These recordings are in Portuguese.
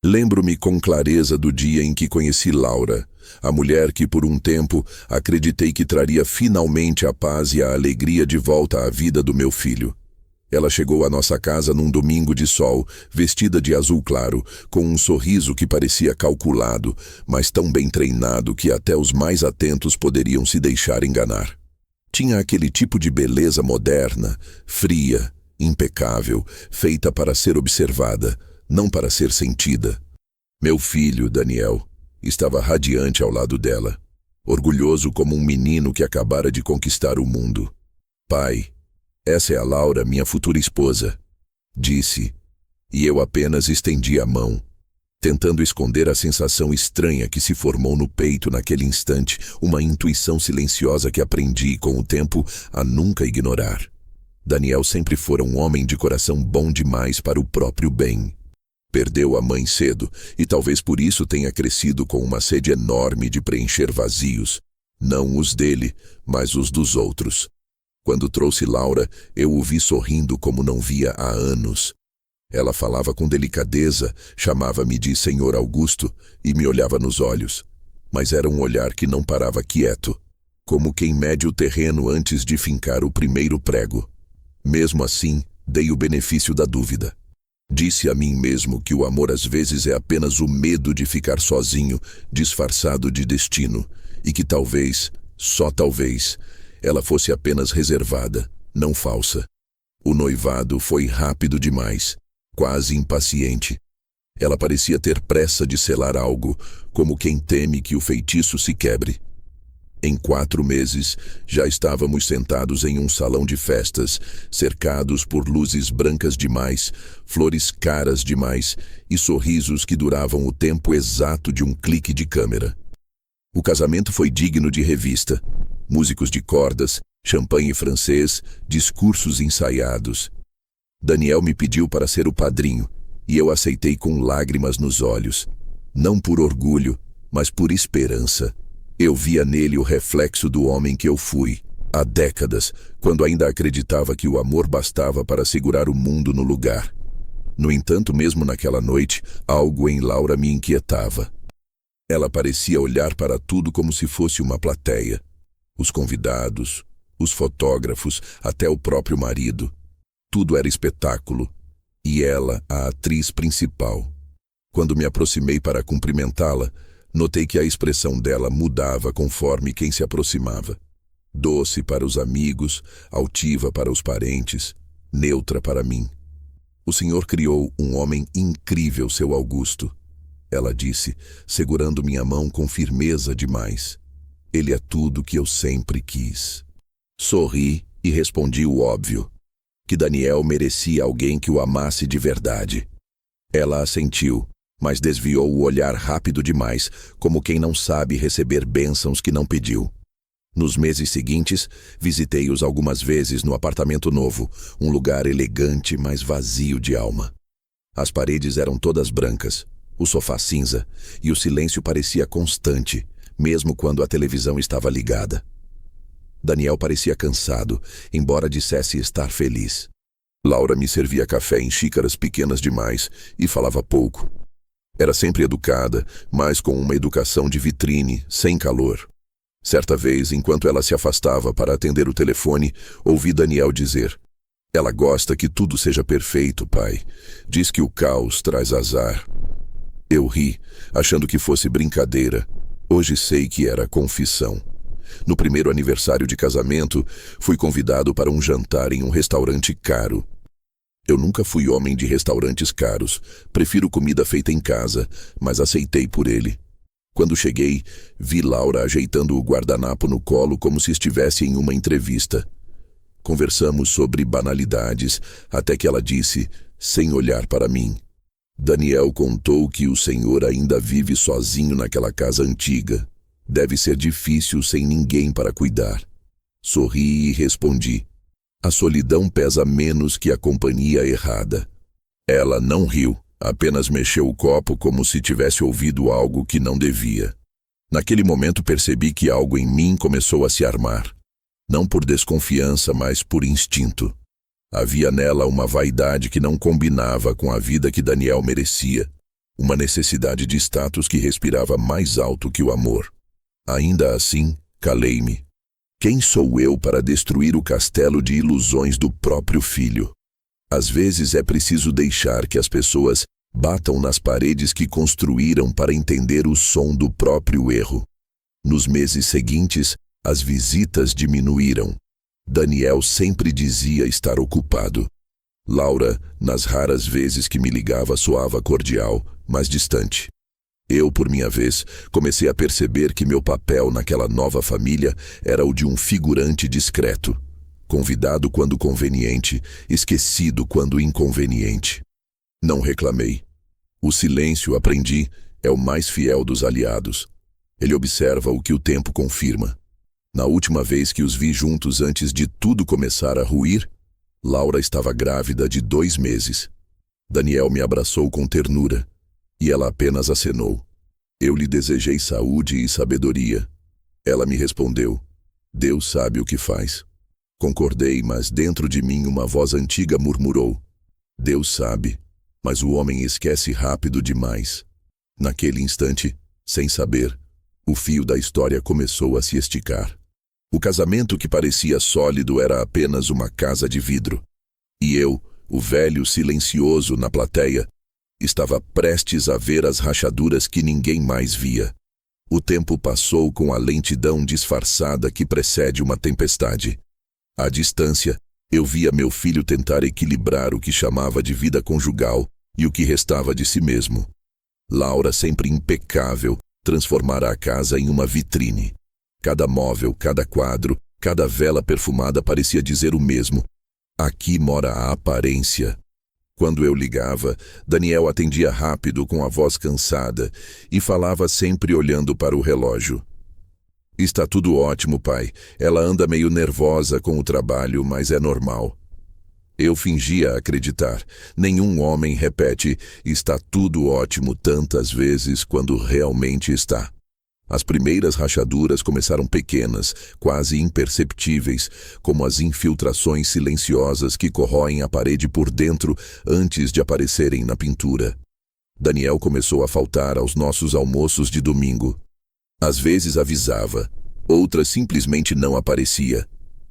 Lembro-me com clareza do dia em que conheci Laura, a mulher que por um tempo acreditei que traria finalmente a paz e a alegria de volta à vida do meu filho. Ela chegou à nossa casa num domingo de sol, vestida de azul claro, com um sorriso que parecia calculado, mas tão bem treinado que até os mais atentos poderiam se deixar enganar. Tinha aquele tipo de beleza moderna, fria, impecável, feita para ser observada, não para ser sentida. Meu filho, Daniel, estava radiante ao lado dela, orgulhoso como um menino que acabara de conquistar o mundo. Pai, essa é a Laura, minha futura esposa, disse, e eu apenas estendi a mão, tentando esconder a sensação estranha que se formou no peito naquele instante, uma intuição silenciosa que aprendi com o tempo a nunca ignorar. Daniel sempre fora um homem de coração bom demais para o próprio bem. Perdeu a mãe cedo e talvez por isso tenha crescido com uma sede enorme de preencher vazios, não os dele, mas os dos outros. Quando trouxe Laura, eu o vi sorrindo como não via há anos. Ela falava com delicadeza, chamava-me de Senhor Augusto e me olhava nos olhos. Mas era um olhar que não parava quieto, como quem mede o terreno antes de fincar o primeiro prego. Mesmo assim, dei o benefício da dúvida. Disse a mim mesmo que o amor às vezes é apenas o medo de ficar sozinho, disfarçado de destino, e que talvez, só talvez, ela fosse apenas reservada, não falsa. O noivado foi rápido demais, quase impaciente. Ela parecia ter pressa de selar algo, como quem teme que o feitiço se quebre. Em 4 meses, já estávamos sentados em um salão de festas, cercados por luzes brancas demais, flores caras demais e sorrisos que duravam o tempo exato de um clique de câmera. O casamento foi digno de revista. Músicos de cordas, champanhe francês, discursos ensaiados. Daniel me pediu para ser o padrinho, e eu aceitei com lágrimas nos olhos. Não por orgulho, mas por esperança. Eu via nele o reflexo do homem que eu fui, há décadas, quando ainda acreditava que o amor bastava para segurar o mundo no lugar. No entanto, mesmo naquela noite, algo em Laura me inquietava. Ela parecia olhar para tudo como se fosse uma plateia. Os convidados, os fotógrafos, até o próprio marido. Tudo era espetáculo. E ela, a atriz principal. Quando me aproximei para cumprimentá-la, notei que a expressão dela mudava conforme quem se aproximava. Doce para os amigos, altiva para os parentes, neutra para mim. O Senhor criou um homem incrível, seu Augusto. Ela disse, segurando minha mão com firmeza demais. Ele é tudo que eu sempre quis. Sorri e respondi o óbvio, que Daniel merecia alguém que o amasse de verdade. Ela assentiu, mas desviou o olhar rápido demais, como quem não sabe receber bênçãos que não pediu. Nos meses seguintes, visitei-os algumas vezes no apartamento novo, um lugar elegante, mas vazio de alma. As paredes eram todas brancas, o sofá cinza, e o silêncio parecia constante, mesmo quando a televisão estava ligada. Daniel parecia cansado, embora dissesse estar feliz. Laura me servia café em xícaras pequenas demais e falava pouco. Era sempre educada, mas com uma educação de vitrine, sem calor. Certa vez, enquanto ela se afastava para atender o telefone, ouvi Daniel dizer: "Ela gosta que tudo seja perfeito, pai. Diz que o caos traz azar." Eu ri, achando que fosse brincadeira. Hoje sei que era confissão. No primeiro aniversário de casamento, fui convidado para um jantar em um restaurante caro. Eu nunca fui homem de restaurantes caros, prefiro comida feita em casa, mas aceitei por ele. Quando cheguei, vi Laura ajeitando o guardanapo no colo como se estivesse em uma entrevista. Conversamos sobre banalidades, até que ela disse, sem olhar para mim: "Daniel contou que o senhor ainda vive sozinho naquela casa antiga. Deve ser difícil sem ninguém para cuidar." Sorri e respondi: "A solidão pesa menos que a companhia errada." Ela não riu, apenas mexeu o copo como se tivesse ouvido algo que não devia. Naquele momento percebi que algo em mim começou a se armar. Não por desconfiança, mas por instinto. Havia nela uma vaidade que não combinava com a vida que Daniel merecia. uma necessidade de status que respirava mais alto que o amor. Ainda assim, calei-me. Quem sou eu para destruir o castelo de ilusões do próprio filho? Às vezes é preciso deixar que as pessoas batam nas paredes que construíram para entender o som do próprio erro. Nos meses seguintes, as visitas diminuíram. Daniel sempre dizia estar ocupado. Laura, nas raras vezes que me ligava, soava cordial, mas distante. Eu, por minha vez, comecei a perceber que meu papel naquela nova família era o de um figurante discreto, convidado quando conveniente, esquecido quando inconveniente. Não reclamei. O silêncio, aprendi, é o mais fiel dos aliados. Ele observa o que o tempo confirma. Na última vez que os vi juntos antes de tudo começar a ruir, Laura estava grávida de 2 meses. Daniel me abraçou com ternura, e ela apenas acenou. Eu lhe desejei saúde e sabedoria. Ela me respondeu: Deus sabe o que faz. Concordei, mas dentro de mim uma voz antiga murmurou: Deus sabe, mas o homem esquece rápido demais. Naquele instante, sem saber, o fio da história começou a se esticar. O casamento que parecia sólido era apenas uma casa de vidro. E eu, o velho silencioso na plateia, estava prestes a ver as rachaduras que ninguém mais via. O tempo passou com a lentidão disfarçada que precede uma tempestade. À distância, eu via meu filho tentar equilibrar o que chamava de vida conjugal e o que restava de si mesmo. Laura, sempre impecável, transformara a casa em uma vitrine. Cada móvel, cada quadro, cada vela perfumada parecia dizer o mesmo: aqui mora a aparência. Quando eu ligava, Daniel atendia rápido com a voz cansada e falava sempre olhando para o relógio. Está tudo ótimo, pai. Ela anda meio nervosa com o trabalho, mas é normal. Eu fingia acreditar. Nenhum homem repete está tudo ótimo tantas vezes quando realmente está. As primeiras rachaduras começaram pequenas, quase imperceptíveis, como as infiltrações silenciosas que corroem a parede por dentro antes de aparecerem na pintura. Daniel começou a faltar aos nossos almoços de domingo. Às vezes avisava, outras simplesmente não aparecia.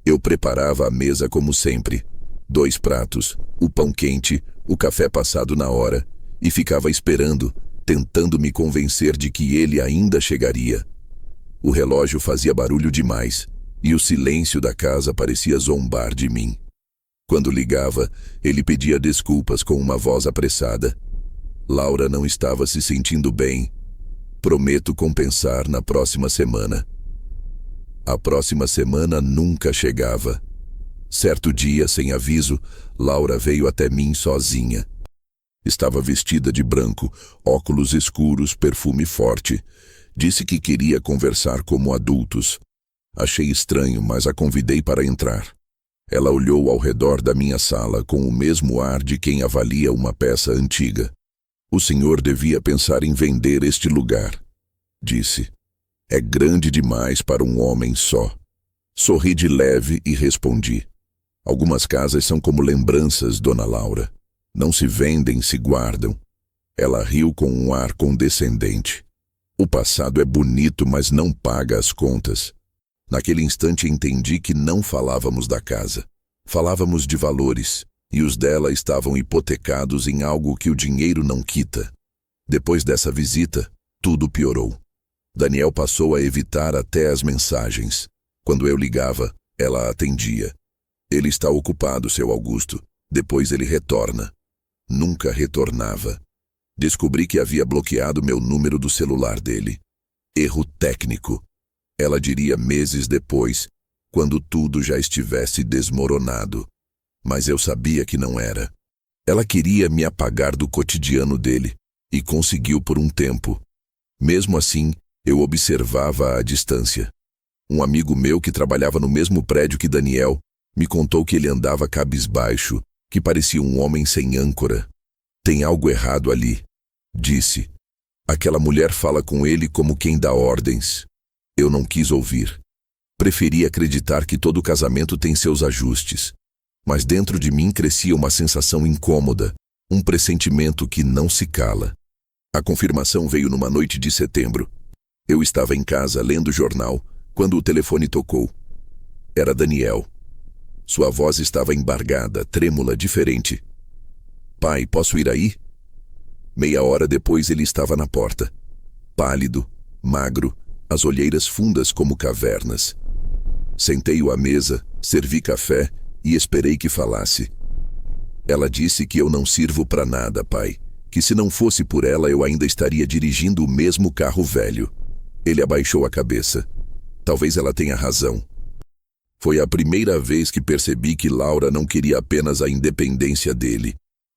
Eu preparava a mesa como sempre. 2 pratos, o pão quente, o café passado na hora, e ficava esperando, tentando me convencer de que ele ainda chegaria. O relógio fazia barulho demais, e o silêncio da casa parecia zombar de mim. Quando ligava, ele pedia desculpas com uma voz apressada. Laura não estava se sentindo bem. Prometo compensar na próxima semana. A próxima semana nunca chegava. Certo dia, sem aviso, Laura veio até mim sozinha. Estava vestida de branco, óculos escuros, perfume forte. Disse que queria conversar como adultos. Achei estranho, mas a convidei para entrar. Ela olhou ao redor da minha sala com o mesmo ar de quem avalia uma peça antiga. O senhor devia pensar em vender este lugar, disse. É grande demais para um homem só. Sorri de leve e respondi. Algumas casas são como lembranças, dona Laura. Não se vendem, se guardam. Ela riu com um ar condescendente. O passado é bonito, mas não paga as contas. Naquele instante entendi que não falávamos da casa. Falávamos de valores, e os dela estavam hipotecados em algo que o dinheiro não quita. Depois dessa visita, tudo piorou. Daniel passou a evitar até as mensagens. Quando eu ligava, ela atendia. Ele está ocupado, seu Augusto. Depois ele retorna. Nunca retornava. Descobri que havia bloqueado meu número do celular dele. Erro técnico. Ela diria meses depois, quando tudo já estivesse desmoronado. Mas eu sabia que não era. Ela queria me apagar do cotidiano dele, e conseguiu por um tempo. Mesmo assim, eu observava à distância. Um amigo meu que trabalhava no mesmo prédio que Daniel me contou que ele andava cabisbaixo, que parecia um homem sem âncora. Tem algo errado ali, disse. Aquela mulher fala com ele como quem dá ordens. Eu não quis ouvir. Preferi acreditar que todo casamento tem seus ajustes. Mas dentro de mim crescia uma sensação incômoda, um pressentimento que não se cala. A confirmação veio numa noite de setembro. Eu estava em casa lendo o jornal quando o telefone tocou. Era Daniel. Sua voz estava embargada, trêmula, diferente. Pai, posso ir aí? Meia hora depois ele estava na porta. Pálido, magro, as olheiras fundas como cavernas. Sentei-o à mesa, servi café e esperei que falasse. Ela disse que eu não sirvo para nada, pai. Que se não fosse por ela eu ainda estaria dirigindo o mesmo carro velho. Ele abaixou a cabeça. Talvez ela tenha razão. Foi a primeira vez que percebi que Laura não queria apenas a independência dele.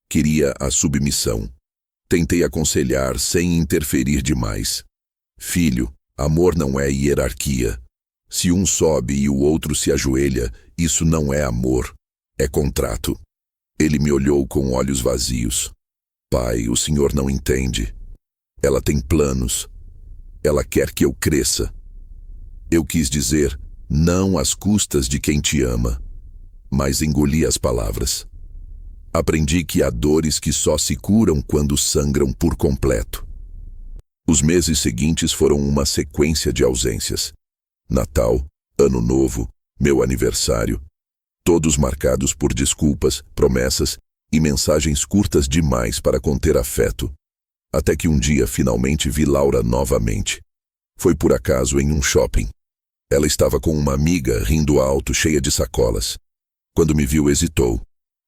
Queria a submissão. Tentei aconselhar sem interferir demais. Filho, amor não é hierarquia. Se um sobe e o outro se ajoelha, isso não é amor, é contrato. Ele me olhou com olhos vazios. Pai, o senhor não entende. Ela tem planos. Ela quer que eu cresça. Eu quis dizer, não às custas de quem te ama, mas engoli as palavras. Aprendi que há dores que só se curam quando sangram por completo. Os meses seguintes foram uma sequência de ausências. Natal, Ano Novo, meu aniversário, todos marcados por desculpas, promessas e mensagens curtas demais para conter afeto. Até que um dia finalmente vi Laura novamente. Foi por acaso em um shopping. Ela estava com uma amiga rindo alto, cheia de sacolas. Quando me viu, hesitou.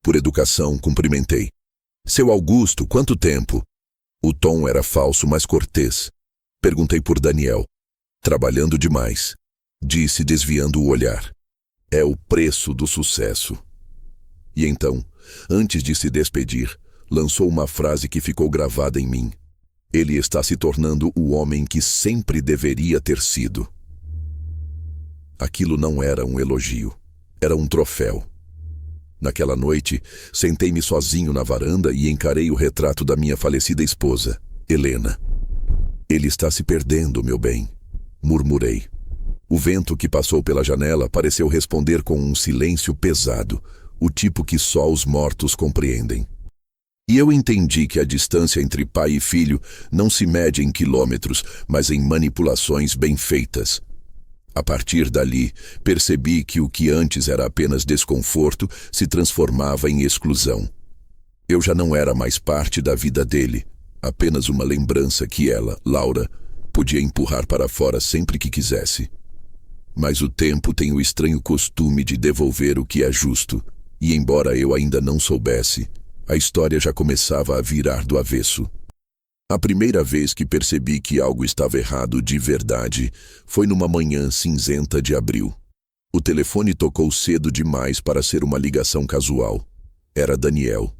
Por educação, cumprimentei. Seu Augusto, quanto tempo? O tom era falso, mas cortês. Perguntei por Daniel. Trabalhando demais, disse desviando o olhar. É o preço do sucesso. E então, antes de se despedir, lançou uma frase que ficou gravada em mim. Ele está se tornando o homem que sempre deveria ter sido. Aquilo não era um elogio, era um troféu. Naquela noite, sentei-me sozinho na varanda e encarei o retrato da minha falecida esposa, Helena. Ele está se perdendo, meu bem, murmurei. O vento que passou pela janela pareceu responder com um silêncio pesado, o tipo que só os mortos compreendem. E eu entendi que a distância entre pai e filho não se mede em quilômetros, mas em manipulações bem feitas. A partir dali, percebi que o que antes era apenas desconforto se transformava em exclusão. Eu já não era mais parte da vida dele, apenas uma lembrança que ela, Laura, podia empurrar para fora sempre que quisesse. Mas o tempo tem o estranho costume de devolver o que é justo, e embora eu ainda não soubesse, a história já começava a virar do avesso. A primeira vez que percebi que algo estava errado de verdade foi numa manhã cinzenta de abril. O telefone tocou cedo demais para ser uma ligação casual. Era Daniel.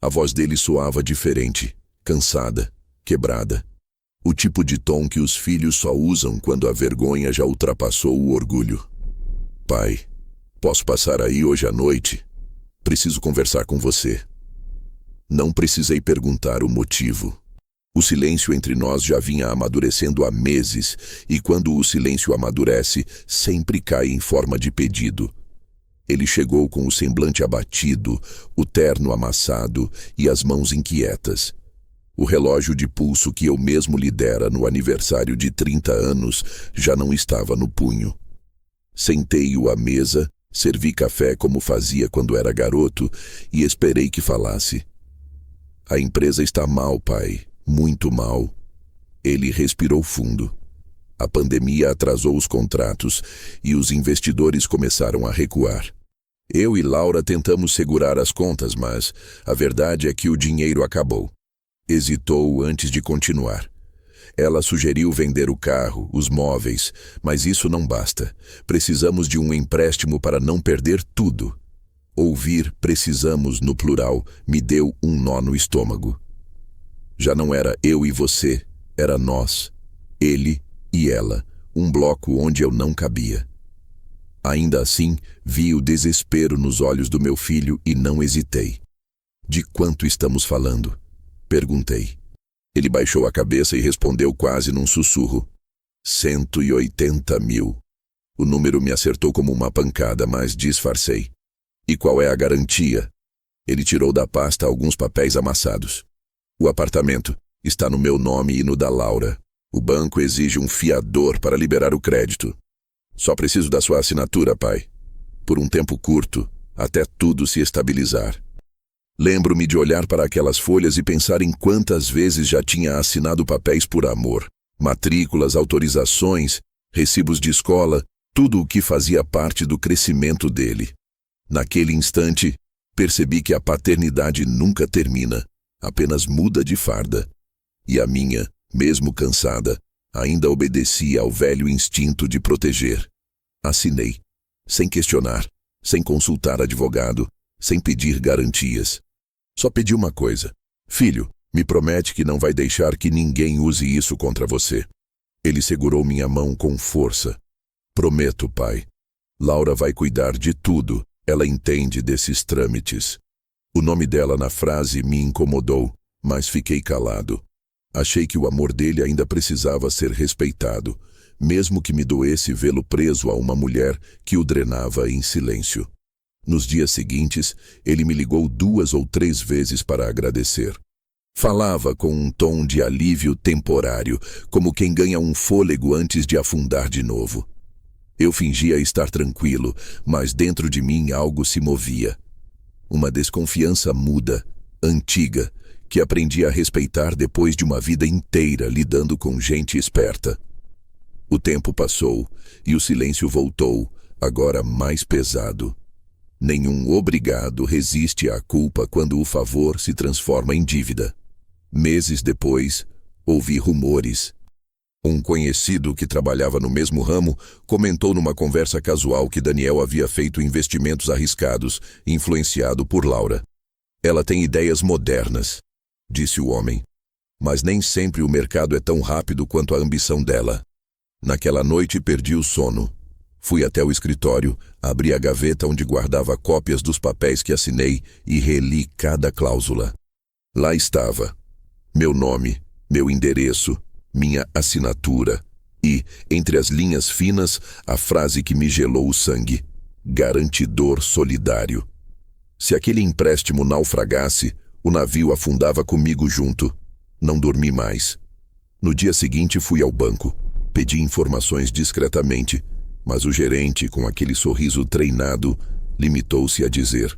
A voz dele soava diferente, cansada, quebrada. O tipo de tom que os filhos só usam quando a vergonha já ultrapassou o orgulho. Pai, posso passar aí hoje à noite? Preciso conversar com você. Não precisei perguntar o motivo. O silêncio entre nós já vinha amadurecendo há meses, e quando o silêncio amadurece, sempre cai em forma de pedido. Ele chegou com o semblante abatido, o terno amassado e as mãos inquietas. O relógio de pulso que eu mesmo lhe dera no aniversário de 30 anos já não estava no punho. Sentei-o à mesa, servi café como fazia quando era garoto e esperei que falasse. A empresa está mal, pai. Muito mal. Ele respirou fundo. A pandemia atrasou os contratos e os investidores começaram a recuar. Eu e Laura tentamos segurar as contas, mas a verdade é que o dinheiro acabou. Hesitou antes de continuar. Ela sugeriu vender o carro, os móveis, mas isso não basta. Precisamos de um empréstimo para não perder tudo. Ouvir precisamos no plural me deu um nó no estômago. Já não era eu e você, era nós, ele e ela, um bloco onde eu não cabia. Ainda assim, vi o desespero nos olhos do meu filho e não hesitei. De quanto estamos falando? Perguntei. Ele baixou a cabeça e respondeu quase num sussurro. 180 mil. O número me acertou como uma pancada, mas disfarcei. E qual é a garantia? Ele tirou da pasta alguns papéis amassados. O apartamento, Está no meu nome e no da Laura. O banco exige um fiador para liberar o crédito. Só preciso da sua assinatura, pai. Por um tempo curto, até tudo se estabilizar. Lembro-me de olhar para aquelas folhas e pensar em quantas vezes já tinha assinado papéis por amor. Matrículas, autorizações, recibos de escola, tudo o que fazia parte do crescimento dele. Naquele instante, percebi que a paternidade nunca termina, apenas muda de farda. E a minha, mesmo cansada, ainda obedecia ao velho instinto de proteger. Assinei, sem questionar, sem consultar advogado, sem pedir garantias. Só pedi uma coisa: filho, me promete que não vai deixar que ninguém use isso contra você. Ele segurou minha mão com força. Prometo, pai. Laura vai cuidar de tudo. Ela entende desses trâmites. O nome dela na frase me incomodou, mas fiquei calado. Achei que o amor dele ainda precisava ser respeitado, mesmo que me doesse vê-lo preso a uma mulher que o drenava em silêncio. Nos dias seguintes, ele me ligou 2 ou 3 vezes para agradecer. Falava com um tom de alívio temporário, como quem ganha um fôlego antes de afundar de novo. Eu fingia estar tranquilo, mas dentro de mim algo se movia. Uma desconfiança muda, antiga, que aprendi a respeitar depois de uma vida inteira lidando com gente esperta. O tempo passou e o silêncio voltou, agora mais pesado. Nenhum obrigado resiste à culpa quando o favor se transforma em dívida. Meses depois, ouvi rumores. Um conhecido que trabalhava no mesmo ramo comentou numa conversa casual que Daniel havia feito investimentos arriscados, influenciado por Laura. Ela tem ideias modernas, disse o homem, mas nem sempre o mercado é tão rápido quanto a ambição dela. Naquela noite perdi o sono. Fui até o escritório, abri a gaveta onde guardava cópias dos papéis que assinei e reli cada cláusula. Lá estava meu nome, meu endereço, minha assinatura e, entre as linhas finas, a frase que me gelou o sangue: garantidor solidário. Se aquele empréstimo naufragasse, o navio afundava comigo junto. Não dormi mais. No dia seguinte fui ao banco. Pedi informações discretamente, mas o gerente, com aquele sorriso treinado, limitou-se a dizer: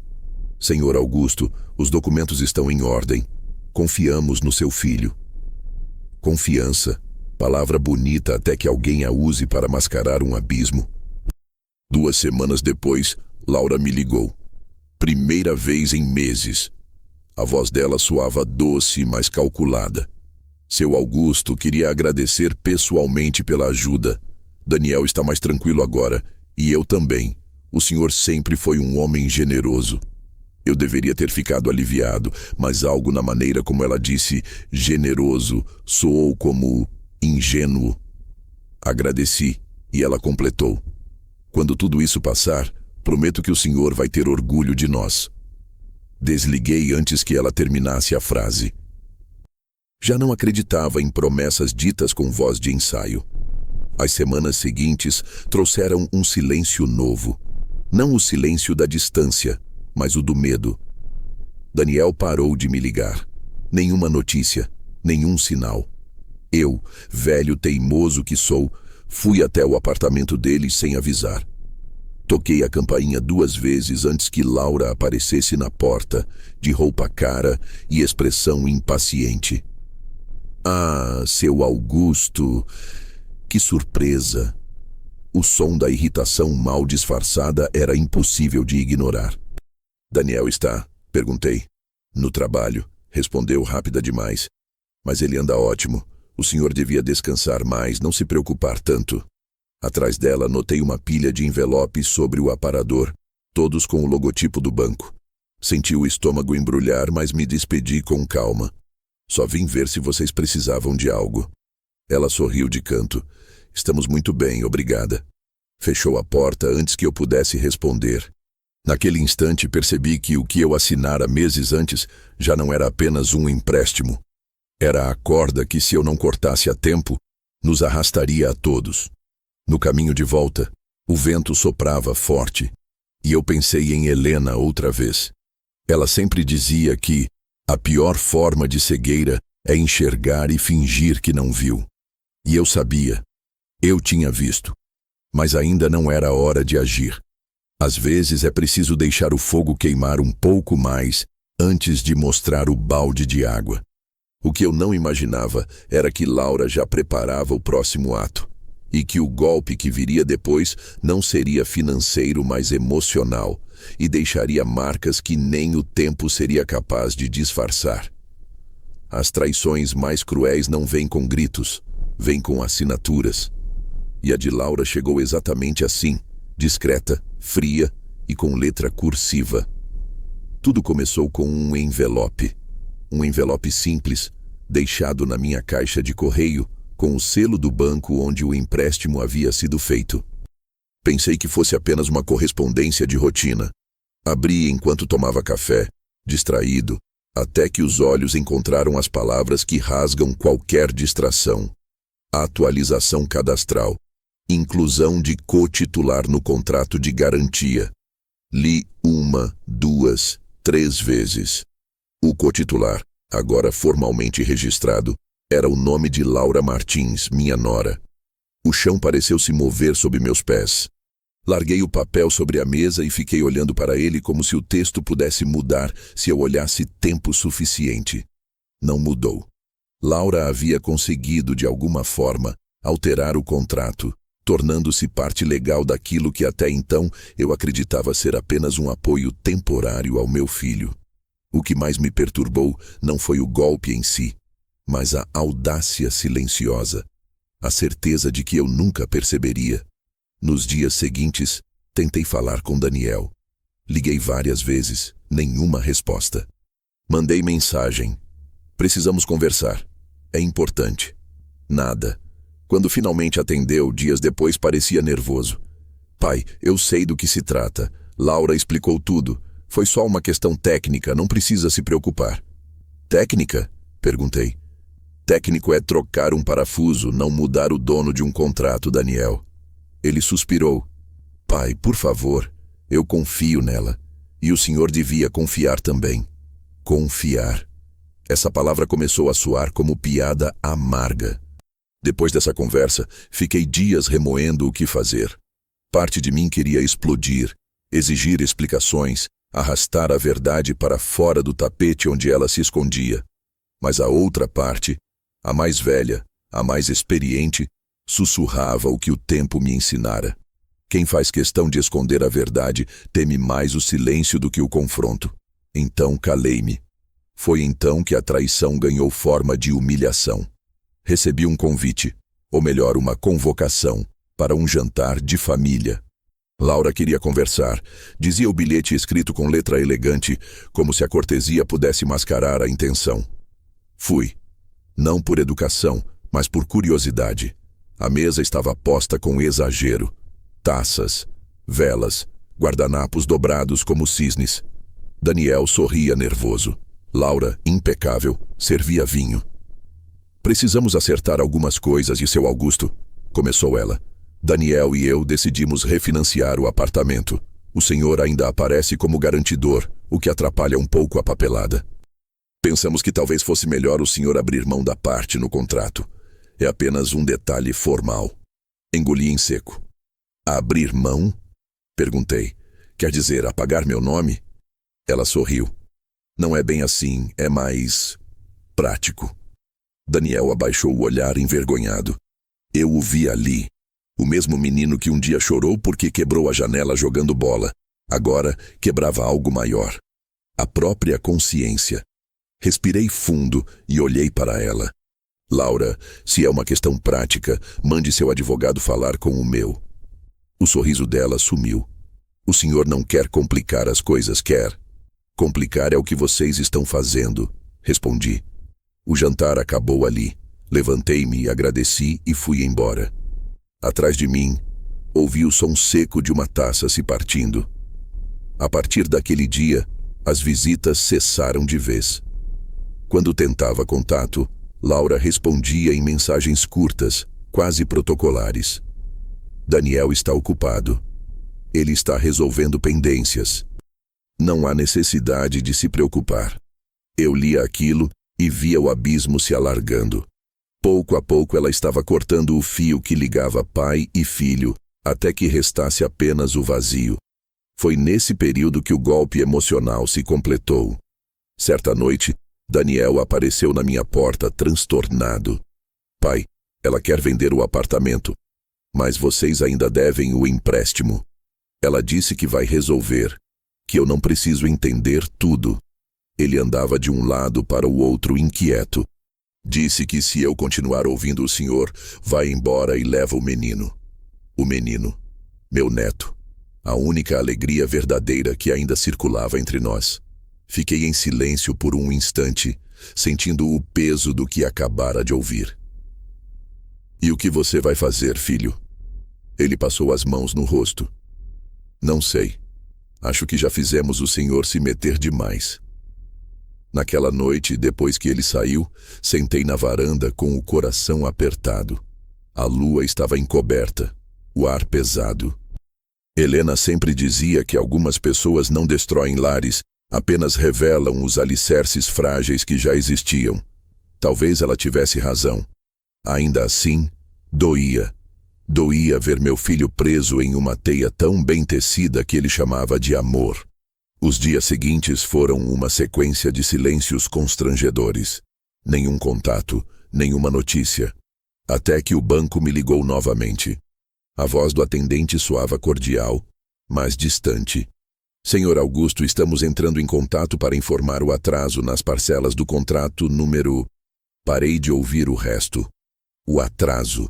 Senhor Augusto, os documentos estão em ordem. Confiamos no seu filho. Confiança, palavra bonita até que alguém a use para mascarar um abismo. 2 semanas depois, Laura me ligou. Primeira vez em meses. A voz dela soava doce, mas calculada. Seu Augusto queria agradecer pessoalmente pela ajuda. Daniel está mais tranquilo agora, e eu também. O senhor sempre foi um homem generoso. Eu deveria ter ficado aliviado, mas algo na maneira como ela disse generoso soou como ingênuo. Agradeci, e ela completou: quando tudo isso passar, prometo que o senhor vai ter orgulho de nós. Desliguei antes que ela terminasse a frase. Já não acreditava em promessas ditas com voz de ensaio. As semanas seguintes trouxeram um silêncio novo. Não o silêncio da distância, mas o do medo. Daniel parou de me ligar. Nenhuma notícia, nenhum sinal. Eu, velho teimoso que sou, fui até o apartamento dele sem avisar. Toquei a campainha 2 vezes antes que Laura aparecesse na porta, de roupa cara e expressão impaciente. Ah, seu Augusto! Que surpresa! O som da irritação mal disfarçada era impossível de ignorar. Daniel está? Perguntei. No trabalho, respondeu rápida demais. Mas ele anda ótimo. O senhor devia descansar mais, não se preocupar tanto. Atrás dela notei uma pilha de envelopes sobre o aparador, todos com o logotipo do banco. Senti o estômago embrulhar, mas me despedi com calma. Só vim ver se vocês precisavam de algo. Ela sorriu de canto. Estamos muito bem, obrigada. Fechou a porta antes que eu pudesse responder. Naquele instante percebi que o que eu assinara meses antes já não era apenas um empréstimo. Era a corda que, se eu não cortasse a tempo, nos arrastaria a todos. No caminho de volta, o vento soprava forte, e eu pensei em Helena outra vez. Ela sempre dizia que a pior forma de cegueira É enxergar e fingir que não viu. E eu sabia. Eu tinha visto. Mas ainda não era hora de agir. Às vezes é preciso deixar o fogo queimar um pouco mais antes de mostrar o balde de água. O que eu não imaginava era que Laura já preparava o próximo ato. E que o golpe que viria depois não seria financeiro, mas emocional, e deixaria marcas que nem o tempo seria capaz de disfarçar. As traições mais cruéis não vêm com gritos, vêm com assinaturas. E a de Laura chegou exatamente assim, discreta, fria e com letra cursiva. Tudo começou com um envelope simples, deixado na minha caixa de correio, com o selo do banco onde o empréstimo havia sido feito. Pensei que fosse apenas uma correspondência de rotina. Abri enquanto tomava café, distraído, até que os olhos encontraram as palavras que rasgam qualquer distração. Atualização cadastral. Inclusão de co-titular no contrato de garantia. Li 1, 2, 3 vezes. O co-titular, agora formalmente registrado, era o nome de Laura Martins, minha nora. O chão pareceu se mover sob meus pés. Larguei o papel sobre a mesa e fiquei olhando para ele como se o texto pudesse mudar se eu olhasse tempo suficiente. Não mudou. Laura havia conseguido, de alguma forma, alterar o contrato, tornando-se parte legal daquilo que até então eu acreditava ser apenas um apoio temporário ao meu filho. O que mais me perturbou não foi o golpe em si, mas a audácia silenciosa, a certeza de que eu nunca perceberia. Nos dias seguintes, tentei falar com Daniel. Liguei várias vezes, nenhuma resposta. Mandei mensagem. Precisamos conversar. É importante. Nada. Quando finalmente atendeu, dias depois parecia nervoso. Pai, eu sei do que se trata. Laura explicou tudo. Foi só uma questão técnica, não precisa se preocupar. Técnica? Perguntei. Técnico é trocar um parafuso, não mudar o dono de um contrato, Daniel. Ele suspirou. Pai, por favor, eu confio nela. E o senhor devia confiar também. Confiar. Essa palavra começou a soar como piada amarga. Depois dessa conversa, fiquei dias remoendo o que fazer. Parte de mim queria explodir, exigir explicações, arrastar a verdade para fora do tapete onde ela se escondia. Mas a outra parte, a mais velha, a mais experiente, sussurrava o que o tempo me ensinara. Quem faz questão de esconder a verdade teme mais o silêncio do que o confronto. Então calei-me. Foi então que a traição ganhou forma de humilhação. Recebi um convite, ou melhor, uma convocação, para um jantar de família. Laura queria conversar. Dizia o bilhete escrito com letra elegante, como se a cortesia pudesse mascarar a intenção. Fui. Não por educação, mas por curiosidade. A mesa estava posta com exagero. Taças, velas, guardanapos dobrados como cisnes. Daniel sorria nervoso. Laura, impecável, servia vinho. Precisamos acertar algumas coisas, e seu Augusto, começou ela. Daniel e eu decidimos refinanciar o apartamento. O senhor ainda aparece como garantidor, o que atrapalha um pouco a papelada. Pensamos que talvez fosse melhor o senhor abrir mão da parte no contrato. É apenas um detalhe formal. Engoli em seco. Abrir mão? Perguntei. Quer dizer, apagar meu nome? Ela sorriu. Não é bem assim, é mais prático. Daniel abaixou o olhar envergonhado. Eu o vi ali. O mesmo menino que um dia chorou porque quebrou a janela jogando bola. Agora quebrava algo maior. A própria consciência. Respirei fundo e olhei para ela. Laura, se é uma questão prática, mande seu advogado falar com o meu. O sorriso dela sumiu. O senhor não quer complicar as coisas, quer? Complicar é o que vocês estão fazendo, respondi. O jantar acabou ali. Levantei-me, agradeci e fui embora. Atrás de mim, ouvi o som seco de uma taça se partindo. A partir daquele dia, as visitas cessaram de vez. Quando tentava contato, Laura respondia em mensagens curtas, quase protocolares. Daniel está ocupado. Ele está resolvendo pendências. Não há necessidade de se preocupar. Eu lia aquilo e via o abismo se alargando. Pouco a pouco ela estava cortando o fio que ligava pai e filho, até que restasse apenas o vazio. Foi nesse período que o golpe emocional se completou. Certa noite, Daniel apareceu na minha porta transtornado. Pai, ela quer vender o apartamento, mas vocês ainda devem o empréstimo. Ela disse que vai resolver, que eu não preciso entender tudo. Ele andava de um lado para o outro inquieto. Disse que se eu continuar ouvindo o senhor, vai embora e leva o menino. O menino, meu neto, a única alegria verdadeira que ainda circulava entre nós. Fiquei em silêncio por um instante, sentindo o peso do que acabara de ouvir. E o que você vai fazer, filho? Ele passou as mãos no rosto. Não sei. Acho que já fizemos o senhor se meter demais. Naquela noite, depois que ele saiu, sentei na varanda com o coração apertado. A lua estava encoberta, o ar pesado. Helena sempre dizia que algumas pessoas não destroem lares, apenas revelam os alicerces frágeis que já existiam. Talvez ela tivesse razão. Ainda assim, doía. Doía ver meu filho preso em uma teia tão bem tecida que ele chamava de amor. Os dias seguintes foram uma sequência de silêncios constrangedores. Nenhum contato, nenhuma notícia. Até que o banco me ligou novamente. A voz do atendente soava cordial, mas distante. Senhor Augusto, estamos entrando em contato para informar o atraso nas parcelas do contrato número... Parei de ouvir o resto. O atraso.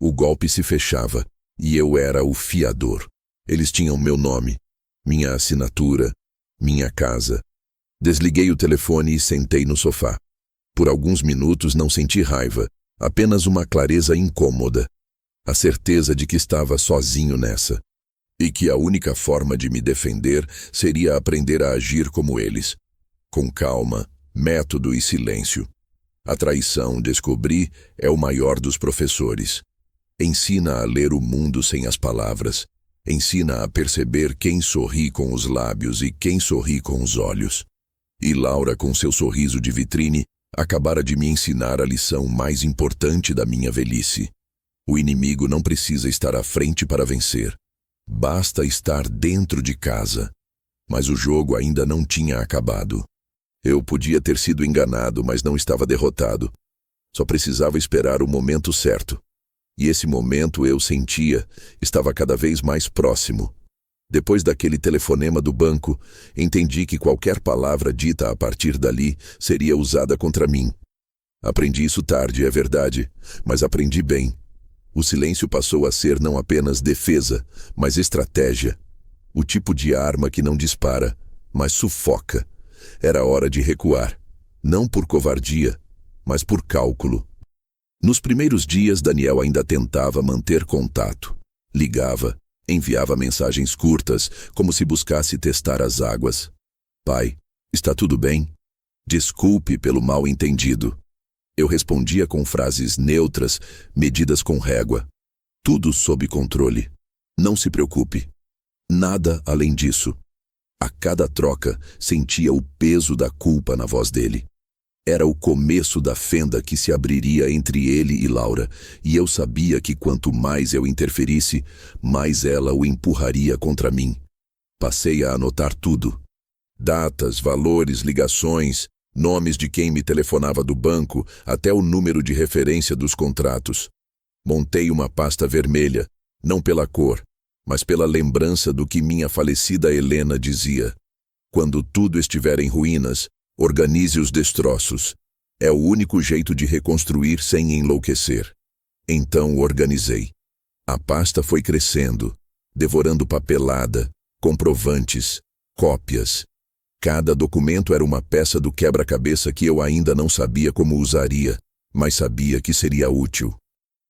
O golpe se fechava, e eu era o fiador. Eles tinham meu nome, minha assinatura, minha casa. Desliguei o telefone e sentei no sofá. Por alguns minutos não senti raiva, apenas uma clareza incômoda. A certeza de que estava sozinho nessa. E que a única forma de me defender seria aprender a agir como eles. Com calma, método e silêncio. A traição, descobri, é o maior dos professores. Ensina a ler o mundo sem as palavras. Ensina a perceber quem sorri com os lábios e quem sorri com os olhos. E Laura, com seu sorriso de vitrine, acabara de me ensinar a lição mais importante da minha velhice. O inimigo não precisa estar à frente para vencer. Basta estar dentro de casa. Mas o jogo ainda não tinha acabado. Eu podia ter sido enganado, mas não estava derrotado. Só precisava esperar o momento certo. E esse momento, eu sentia, estava cada vez mais próximo. Depois daquele telefonema do banco, entendi que qualquer palavra dita a partir dali seria usada contra mim. Aprendi isso tarde, é verdade, mas aprendi bem. O silêncio passou a ser não apenas defesa, mas estratégia. O tipo de arma que não dispara, mas sufoca. Era hora de recuar, não por covardia, mas por cálculo. Nos primeiros dias, Daniel ainda tentava manter contato. Ligava, enviava mensagens curtas, como se buscasse testar as águas. Pai, está tudo bem? Desculpe pelo mal-entendido. Eu respondia com frases neutras, medidas com régua. Tudo sob controle. Não se preocupe. Nada além disso. A cada troca, sentia o peso da culpa na voz dele. Era o começo da fenda que se abriria entre ele e Laura, e eu sabia que quanto mais eu interferisse, mais ela o empurraria contra mim. Passei a anotar tudo. Datas, valores, ligações, nomes de quem me telefonava do banco, até o número de referência dos contratos. Montei uma pasta vermelha, não pela cor, mas pela lembrança do que minha falecida Helena dizia. Quando tudo estiver em ruínas, organize os destroços. É o único jeito de reconstruir sem enlouquecer. Então organizei. A pasta foi crescendo, devorando papelada, comprovantes, cópias. Cada documento era uma peça do quebra-cabeça que eu ainda não sabia como usaria, mas sabia que seria útil.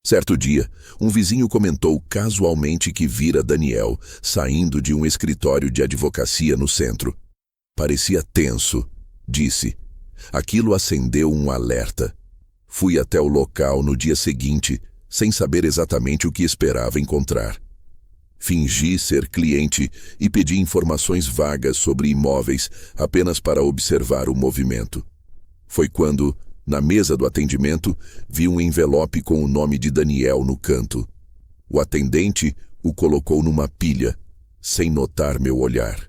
Certo dia, um vizinho comentou casualmente que vira Daniel saindo de um escritório de advocacia no centro. Parecia tenso. Disse. Aquilo acendeu um alerta. Fui até o local no dia seguinte, sem saber exatamente o que esperava encontrar. Fingi ser cliente e pedi informações vagas sobre imóveis apenas para observar o movimento. Foi quando, na mesa do atendimento, vi um envelope com o nome de Daniel no canto. O atendente o colocou numa pilha, sem notar meu olhar.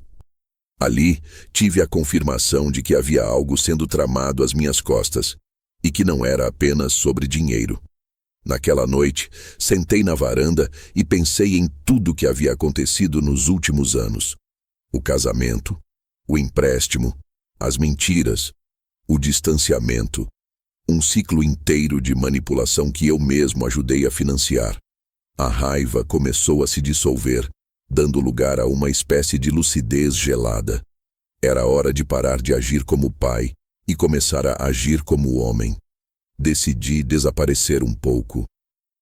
Ali, tive a confirmação de que havia algo sendo tramado às minhas costas, e que não era apenas sobre dinheiro. Naquela noite, sentei na varanda e pensei em tudo que havia acontecido nos últimos anos. O casamento, o empréstimo, as mentiras, o distanciamento, um ciclo inteiro de manipulação que eu mesmo ajudei a financiar. A raiva começou a se dissolver, dando lugar a uma espécie de lucidez gelada. Era hora de parar de agir como pai e começar a agir como homem. Decidi desaparecer um pouco.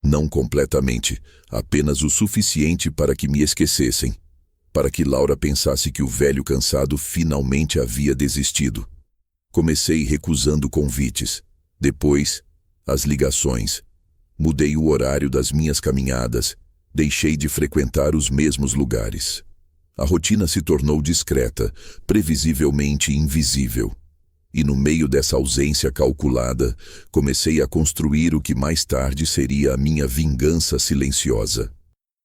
Não completamente, apenas o suficiente para que me esquecessem, para que Laura pensasse que o velho cansado finalmente havia desistido. Comecei recusando convites, depois as ligações. Mudei o horário das minhas caminhadas, deixei de frequentar os mesmos lugares. A rotina se tornou discreta, previsivelmente invisível. E no meio dessa ausência calculada, comecei a construir o que mais tarde seria a minha vingança silenciosa.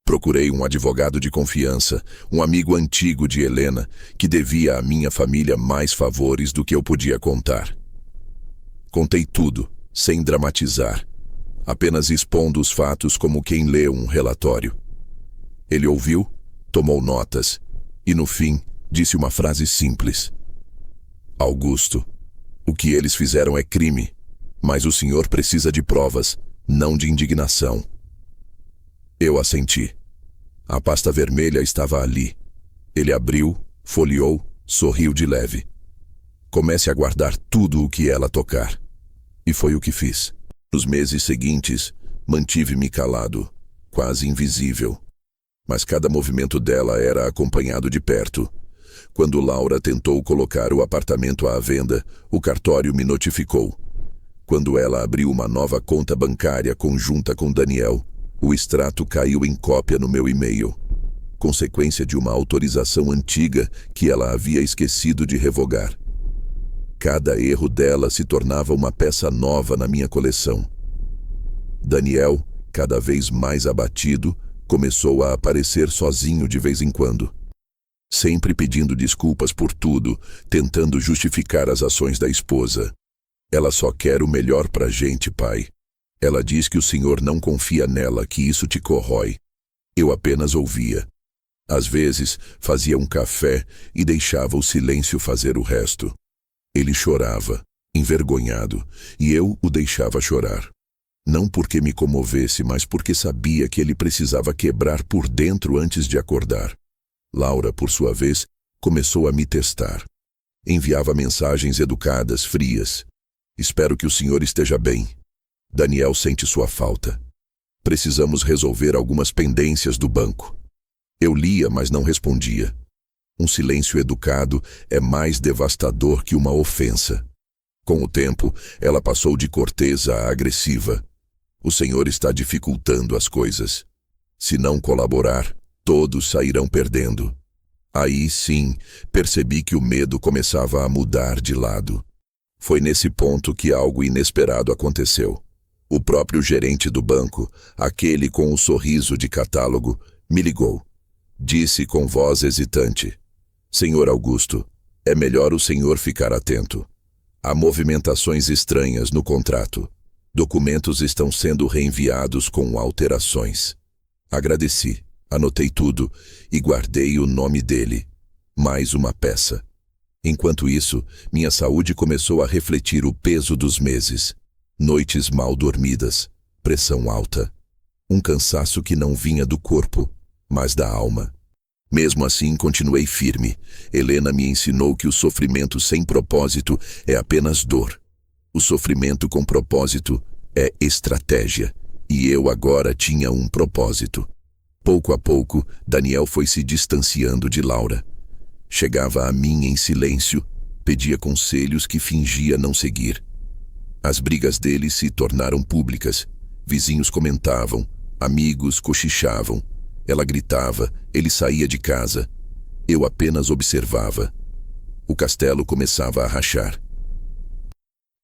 Procurei um advogado de confiança, um amigo antigo de Helena, que devia à minha família mais favores do que eu podia contar. Contei tudo, sem dramatizar, apenas expondo os fatos como quem lê um relatório. Ele ouviu, tomou notas e, no fim, disse uma frase simples. Augusto, o que eles fizeram é crime, mas o senhor precisa de provas, não de indignação. Eu assenti. A pasta vermelha estava ali. Ele abriu, folheou, sorriu de leve. Comece a guardar tudo o que ela tocar. E foi o que fiz. Nos meses seguintes, mantive-me calado, quase invisível. Mas cada movimento dela era acompanhado de perto. Quando Laura tentou colocar o apartamento à venda, o cartório me notificou. Quando ela abriu uma nova conta bancária conjunta com Daniel, o extrato caiu em cópia no meu e-mail, consequência de uma autorização antiga que ela havia esquecido de revogar. Cada erro dela se tornava uma peça nova na minha coleção. Daniel, cada vez mais abatido, começou a aparecer sozinho de vez em quando. Sempre pedindo desculpas por tudo, tentando justificar as ações da esposa. Ela só quer o melhor pra gente, pai. Ela diz que o senhor não confia nela, que isso te corrói. Eu apenas ouvia. Às vezes, fazia um café e deixava o silêncio fazer o resto. Ele chorava, envergonhado, e eu o deixava chorar. Não porque me comovesse, mas porque sabia que ele precisava quebrar por dentro antes de acordar. Laura, por sua vez, começou a me testar. Enviava mensagens educadas, frias. Espero que o senhor esteja bem. Daniel sente sua falta. Precisamos resolver algumas pendências do banco. Eu lia, mas não respondia. Um silêncio educado é mais devastador que uma ofensa. Com o tempo, ela passou de cortesa a agressiva. O senhor está dificultando as coisas. Se não colaborar, todos sairão perdendo. Aí, sim, percebi que o medo começava a mudar de lado. Foi nesse ponto que algo inesperado aconteceu. O próprio gerente do banco, aquele com o sorriso de catálogo, me ligou. Disse com voz hesitante: Senhor Augusto, é melhor o senhor ficar atento. Há movimentações estranhas no contrato. Documentos estão sendo reenviados com alterações. Agradeci, anotei tudo e guardei o nome dele. Mais uma peça. Enquanto isso, minha saúde começou a refletir o peso dos meses. Noites mal dormidas, pressão alta. Um cansaço que não vinha do corpo, mas da alma. Mesmo assim, continuei firme. Helena me ensinou que o sofrimento sem propósito é apenas dor. O sofrimento com propósito é estratégia. E eu agora tinha um propósito. Pouco a pouco, Daniel foi se distanciando de Laura. Chegava a mim em silêncio, pedia conselhos que fingia não seguir. As brigas dele se tornaram públicas. Vizinhos comentavam, amigos cochichavam. Ela gritava, ele saía de casa. Eu apenas observava. O castelo começava a rachar.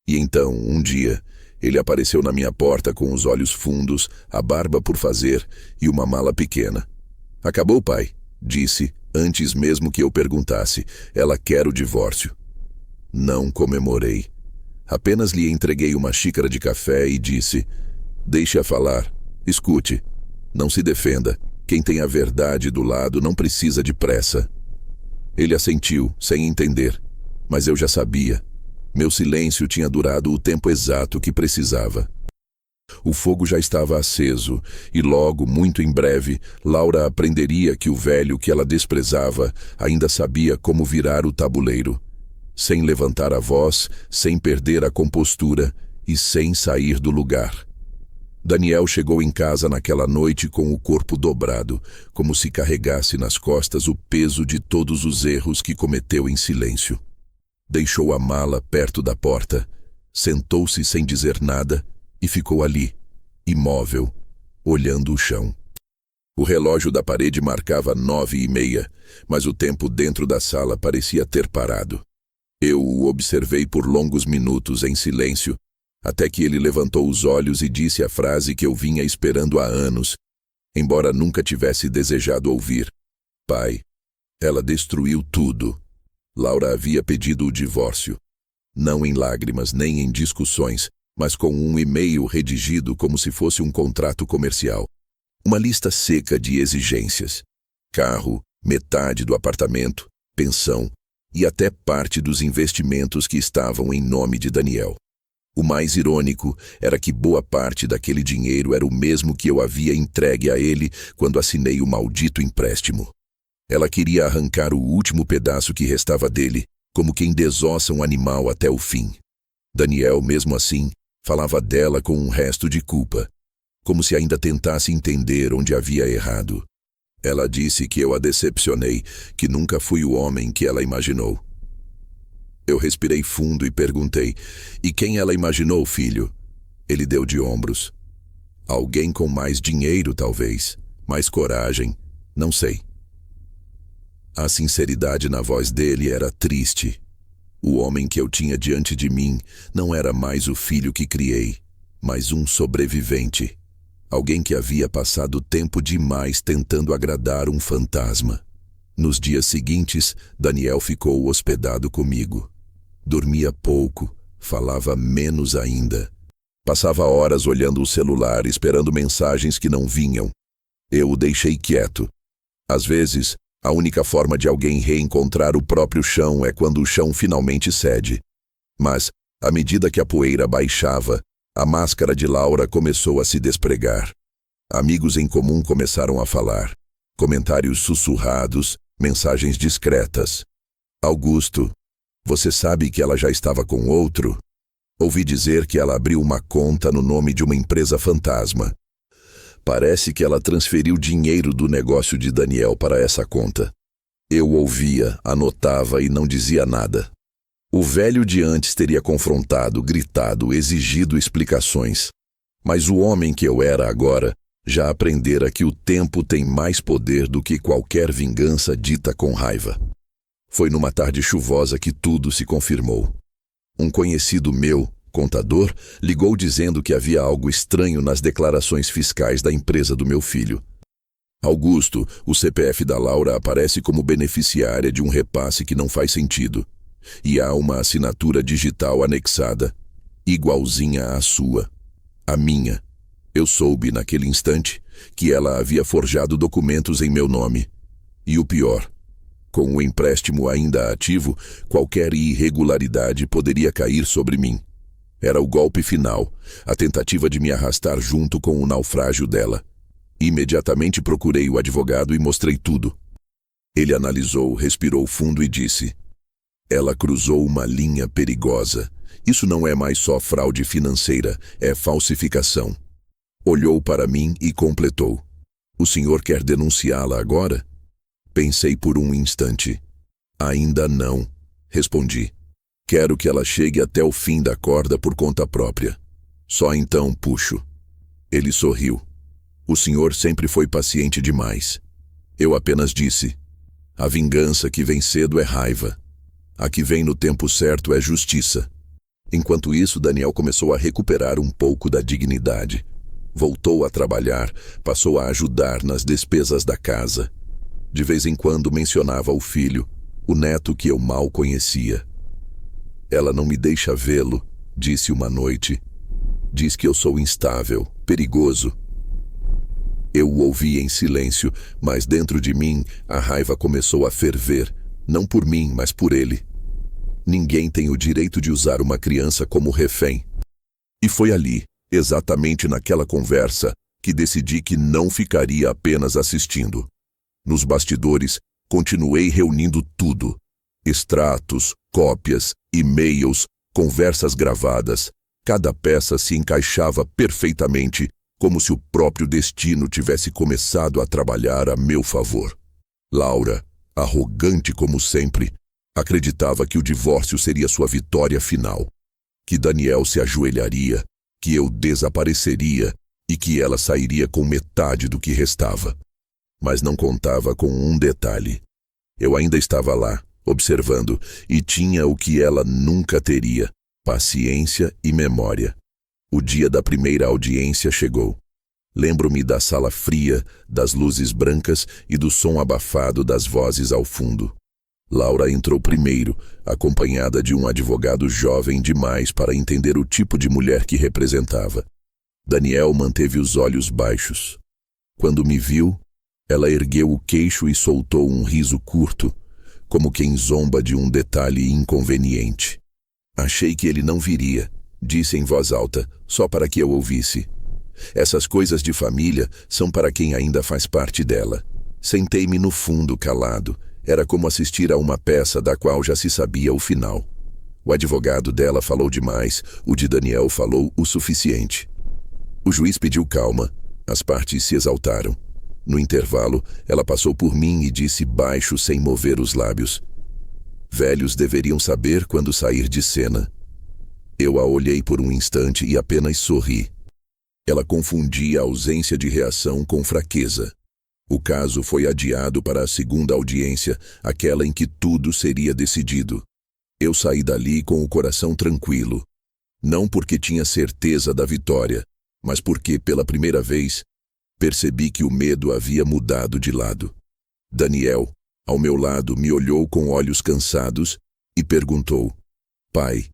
E então, um dia, ele apareceu na minha porta com os olhos fundos, a barba por fazer e uma mala pequena. Acabou, pai, disse, antes mesmo que eu perguntasse. Ela quer o divórcio. Não comemorei. Apenas lhe entreguei uma xícara de café e disse: deixe-a falar. Escute. Não se defenda. Quem tem a verdade do lado não precisa de pressa. Ele assentiu, sem entender. Mas eu já sabia. Meu silêncio tinha durado o tempo exato que precisava. O fogo já estava aceso, e logo, muito em breve, Laura aprenderia que o velho que ela desprezava ainda sabia como virar o tabuleiro, sem levantar a voz, sem perder a compostura e sem sair do lugar. Daniel chegou em casa naquela noite com o corpo dobrado, como se carregasse nas costas o peso de todos os erros que cometeu em silêncio. Deixou a mala perto da porta, sentou-se sem dizer nada e ficou ali, imóvel, olhando o chão. O relógio da parede marcava 9:30, mas o tempo dentro da sala parecia ter parado. Eu o observei por longos minutos em silêncio, até que ele levantou os olhos e disse a frase que eu vinha esperando há anos, embora nunca tivesse desejado ouvir. Pai, ela destruiu tudo. Laura havia pedido o divórcio. Não em lágrimas nem em discussões, mas com um e-mail redigido como se fosse um contrato comercial. Uma lista seca de exigências. Carro, metade do apartamento, pensão e até parte dos investimentos que estavam em nome de Daniel. O mais irônico era que boa parte daquele dinheiro era o mesmo que eu havia entregue a ele quando assinei o maldito empréstimo. Ela queria arrancar o último pedaço que restava dele, como quem desossa um animal até o fim. Daniel, mesmo assim, falava dela com um resto de culpa, como se ainda tentasse entender onde havia errado. Ela disse que eu a decepcionei, que nunca fui o homem que ela imaginou. Eu respirei fundo e perguntei: e quem ela imaginou, filho? Ele deu de ombros. Alguém com mais dinheiro, talvez, mais coragem, não sei. A sinceridade na voz dele era triste. O homem que eu tinha diante de mim não era mais o filho que criei, mas um sobrevivente. Alguém que havia passado tempo demais tentando agradar um fantasma. Nos dias seguintes, Daniel ficou hospedado comigo. Dormia pouco, falava menos ainda. Passava horas olhando o celular, esperando mensagens que não vinham. Eu o deixei quieto. Às vezes, a única forma de alguém reencontrar o próprio chão é quando o chão finalmente cede. Mas, à medida que a poeira baixava, a máscara de Laura começou a se despregar. Amigos em comum começaram a falar. Comentários sussurrados, mensagens discretas. Augusto, você sabe que ela já estava com outro? Ouvi dizer que ela abriu uma conta no nome de uma empresa fantasma. Parece que ela transferiu dinheiro do negócio de Daniel para essa conta. Eu ouvia, anotava e não dizia nada. O velho de antes teria confrontado, gritado, exigido explicações. Mas o homem que eu era agora já aprendera que o tempo tem mais poder do que qualquer vingança dita com raiva. Foi numa tarde chuvosa que tudo se confirmou. Um conhecido meu, contador, ligou dizendo que havia algo estranho nas declarações fiscais da empresa do meu filho. Augusto, o CPF da Laura aparece como beneficiária de um repasse que não faz sentido. E há uma assinatura digital anexada, igualzinha à sua, a minha. Eu soube, naquele instante, que ela havia forjado documentos em meu nome. E o pior, com o empréstimo ainda ativo, qualquer irregularidade poderia cair sobre mim. Era o golpe final, a tentativa de me arrastar junto com o naufrágio dela. Imediatamente procurei o advogado e mostrei tudo. Ele analisou, respirou fundo e disse: ela cruzou uma linha perigosa. Isso não é mais só fraude financeira, é falsificação. Olhou para mim e completou: o senhor quer denunciá-la agora? Pensei por um instante. Ainda não, respondi. Quero que ela chegue até o fim da corda por conta própria. Só então puxo. Ele sorriu. O senhor sempre foi paciente demais. Eu apenas disse: a vingança que vem cedo é raiva. A que vem no tempo certo é justiça. Enquanto isso, Daniel começou a recuperar um pouco da dignidade. Voltou a trabalhar, passou a ajudar nas despesas da casa. De vez em quando mencionava o filho, o neto que eu mal conhecia. Ela não me deixa vê-lo, disse uma noite. Diz que eu sou instável, perigoso. Eu o ouvi em silêncio, mas dentro de mim a raiva começou a ferver, não por mim, mas por ele. Ninguém tem o direito de usar uma criança como refém. E foi ali, exatamente naquela conversa, que decidi que não ficaria apenas assistindo. Nos bastidores, continuei reunindo tudo. Extratos, cópias, e-mails, conversas gravadas. Cada peça se encaixava perfeitamente, como se o próprio destino tivesse começado a trabalhar a meu favor. Laura, arrogante como sempre, acreditava que o divórcio seria sua vitória final, que Daniel se ajoelharia, que eu desapareceria e que ela sairia com metade do que restava. Mas não contava com um detalhe. Eu ainda estava lá, observando, e tinha o que ela nunca teria: paciência e memória. O dia da primeira audiência chegou. Lembro-me da sala fria, das luzes brancas e do som abafado das vozes ao fundo. Laura entrou primeiro, acompanhada de um advogado jovem demais para entender o tipo de mulher que representava. Daniel manteve os olhos baixos. Quando me viu, ela ergueu o queixo e soltou um riso curto, como quem zomba de um detalhe inconveniente. Achei que ele não viria, disse em voz alta, só para que eu ouvisse. Essas coisas de família são para quem ainda faz parte dela. Sentei-me no fundo, calado. Era como assistir a uma peça da qual já se sabia o final. O advogado dela falou demais, o de Daniel falou o suficiente. O juiz pediu calma, as partes se exaltaram. No intervalo, ela passou por mim e disse baixo, sem mover os lábios: velhos deveriam saber quando sair de cena. Eu a olhei por um instante e apenas sorri. Ela confundia a ausência de reação com fraqueza. O caso foi adiado para a segunda audiência, aquela em que tudo seria decidido. Eu saí dali com o coração tranquilo. Não porque tinha certeza da vitória, mas porque, pela primeira vez, percebi que o medo havia mudado de lado. Daniel, ao meu lado, me olhou com olhos cansados e perguntou: pai,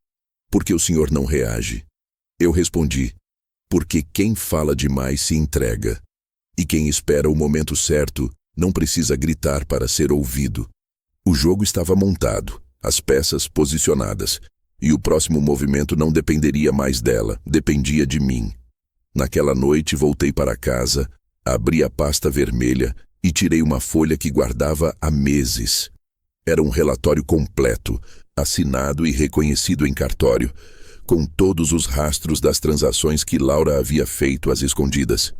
por que o senhor não reage? Eu respondi: porque quem fala demais se entrega. E quem espera o momento certo não precisa gritar para ser ouvido. O jogo estava montado, as peças posicionadas, e o próximo movimento não dependeria mais dela, dependia de mim. Naquela noite voltei para casa, abri a pasta vermelha e tirei uma folha que guardava há meses. Era um relatório completo, assinado e reconhecido em cartório, com todos os rastros das transações que Laura havia feito às escondidas.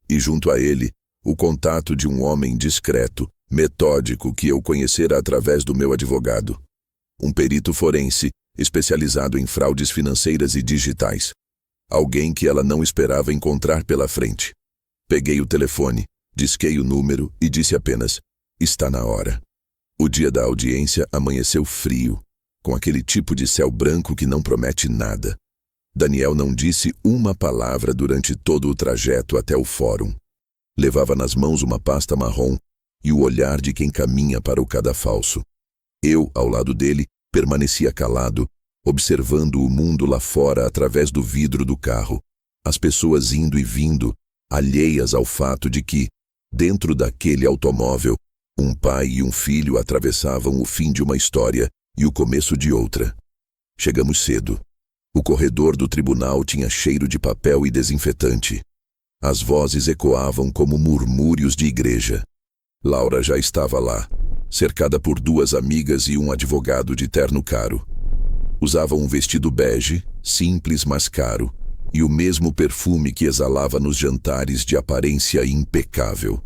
E junto a ele, o contato de um homem discreto, metódico que eu conhecera através do meu advogado. Um perito forense, especializado em fraudes financeiras e digitais. Alguém que ela não esperava encontrar pela frente. Peguei o telefone, disquei o número e disse apenas: está na hora. O dia da audiência amanheceu frio, com aquele tipo de céu branco que não promete nada. Daniel não disse uma palavra durante todo o trajeto até o fórum. Levava nas mãos uma pasta marrom e o olhar de quem caminha para o cadafalso. Eu, ao lado dele, permanecia calado, observando o mundo lá fora através do vidro do carro. As pessoas indo e vindo, alheias ao fato de que, dentro daquele automóvel, um pai e um filho atravessavam o fim de uma história e o começo de outra. Chegamos cedo. O corredor do tribunal tinha cheiro de papel e desinfetante. As vozes ecoavam como murmúrios de igreja. Laura já estava lá, cercada por duas amigas e um advogado de terno caro. Usava um vestido bege, simples mas caro, e o mesmo perfume que exalava nos jantares de aparência impecável.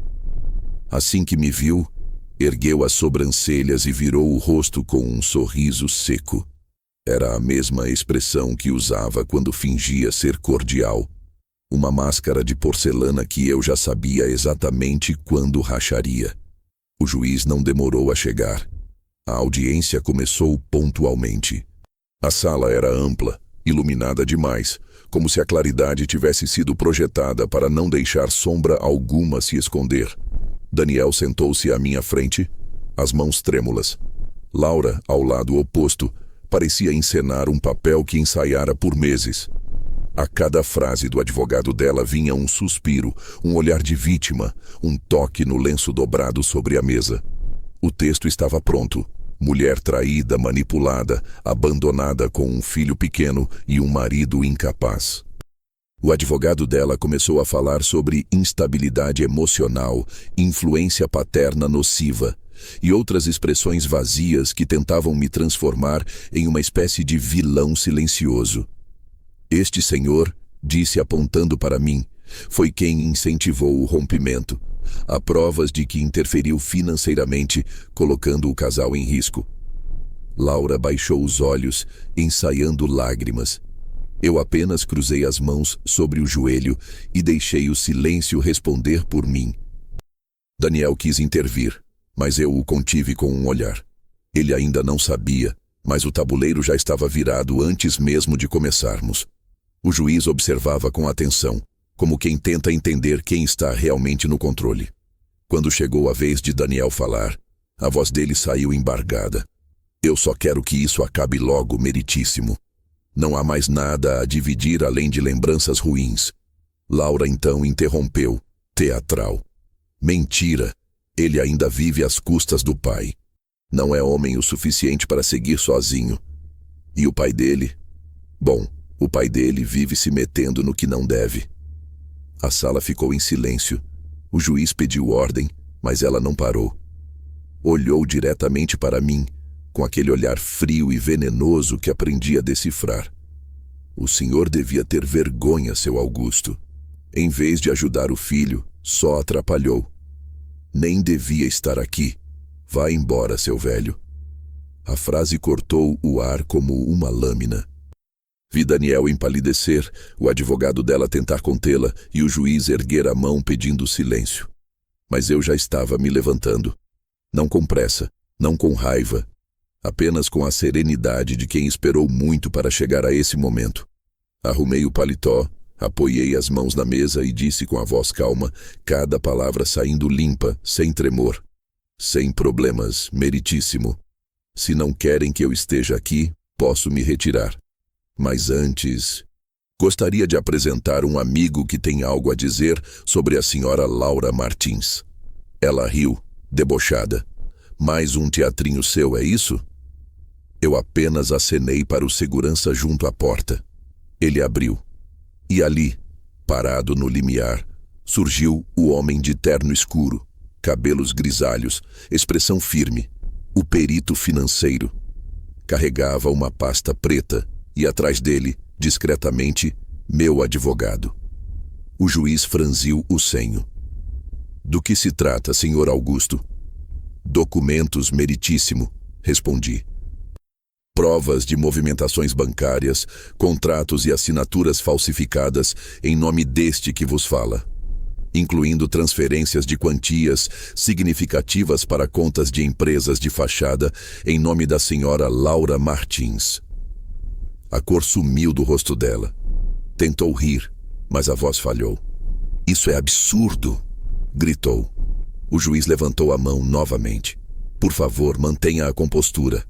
Assim que me viu, ergueu as sobrancelhas e virou o rosto com um sorriso seco. Era a mesma expressão que usava quando fingia ser cordial. Uma máscara de porcelana que eu já sabia exatamente quando racharia. O juiz não demorou a chegar. A audiência começou pontualmente. A sala era ampla, iluminada demais, como se a claridade tivesse sido projetada para não deixar sombra alguma se esconder. Daniel sentou-se à minha frente, as mãos trêmulas. Laura, ao lado oposto, parecia encenar um papel que ensaiara por meses. A cada frase do advogado dela vinha um suspiro, um olhar de vítima, um toque no lenço dobrado sobre a mesa. O texto estava pronto. Mulher traída, manipulada, abandonada com um filho pequeno e um marido incapaz. O advogado dela começou a falar sobre instabilidade emocional, influência paterna nociva e outras expressões vazias que tentavam me transformar em uma espécie de vilão silencioso. Este senhor, disse apontando para mim, foi quem incentivou o rompimento. Há provas de que interferiu financeiramente, colocando o casal em risco. Laura baixou os olhos, ensaiando lágrimas. Eu apenas cruzei as mãos sobre o joelho e deixei o silêncio responder por mim. Daniel quis intervir, mas eu o contive com um olhar. Ele ainda não sabia, mas o tabuleiro já estava virado antes mesmo de começarmos. O juiz observava com atenção, como quem tenta entender quem está realmente no controle. Quando chegou a vez de Daniel falar, a voz dele saiu embargada. Eu só quero que isso acabe logo, meritíssimo. Não há mais nada a dividir além de lembranças ruins. Laura então interrompeu, teatral. Mentira, ele ainda vive às custas do pai. Não é homem o suficiente para seguir sozinho. E o pai dele? Bom, o pai dele vive se metendo no que não deve. A sala ficou em silêncio. O juiz pediu ordem, mas ela não parou. Olhou diretamente para mim, com aquele olhar frio e venenoso que aprendi a decifrar. O senhor devia ter vergonha, seu Augusto. Em vez de ajudar o filho, só atrapalhou. Nem devia estar aqui. Vá embora, seu velho. A frase cortou o ar como uma lâmina. Vi Daniel empalidecer, o advogado dela tentar contê-la e o juiz erguer a mão pedindo silêncio. Mas eu já estava me levantando. Não com pressa, não com raiva, apenas com a serenidade de quem esperou muito para chegar a esse momento. Arrumei o paletó, apoiei as mãos na mesa e disse com a voz calma, cada palavra saindo limpa, sem tremor. Sem problemas, meritíssimo. Se não querem que eu esteja aqui, posso me retirar. Mas antes, gostaria de apresentar um amigo que tem algo a dizer sobre a senhora Laura Martins. Ela riu, debochada. Mais um teatrinho seu, é isso? Eu apenas acenei para o segurança junto à porta. Ele abriu. E ali, parado no limiar, surgiu o homem de terno escuro, cabelos grisalhos, expressão firme, o perito financeiro. Carregava uma pasta preta e atrás dele, discretamente, meu advogado. O juiz franziu o senho. Do que se trata, senhor Augusto? Documentos, meritíssimo, respondi. Provas de movimentações bancárias, contratos e assinaturas falsificadas em nome deste que vos fala, incluindo transferências de quantias significativas para contas de empresas de fachada em nome da senhora Laura Martins. A cor sumiu do rosto dela. Tentou rir, mas a voz falhou. Isso é absurdo, gritou. O juiz levantou a mão novamente. Por favor, mantenha a compostura.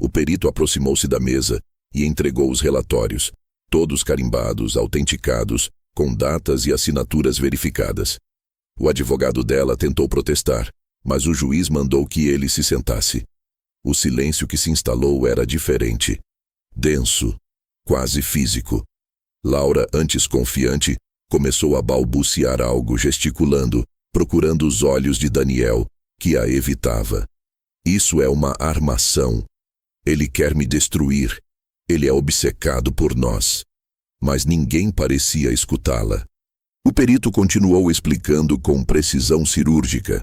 O perito aproximou-se da mesa e entregou os relatórios, todos carimbados, autenticados, com datas e assinaturas verificadas. O advogado dela tentou protestar, mas o juiz mandou que ele se sentasse. O silêncio que se instalou era diferente. Denso, quase físico. Laura, antes confiante, começou a balbuciar algo, gesticulando, procurando os olhos de Daniel, que a evitava. Isso é uma armação. Ele quer me destruir. Ele é obcecado por nós. Mas ninguém parecia escutá-la. O perito continuou explicando com precisão cirúrgica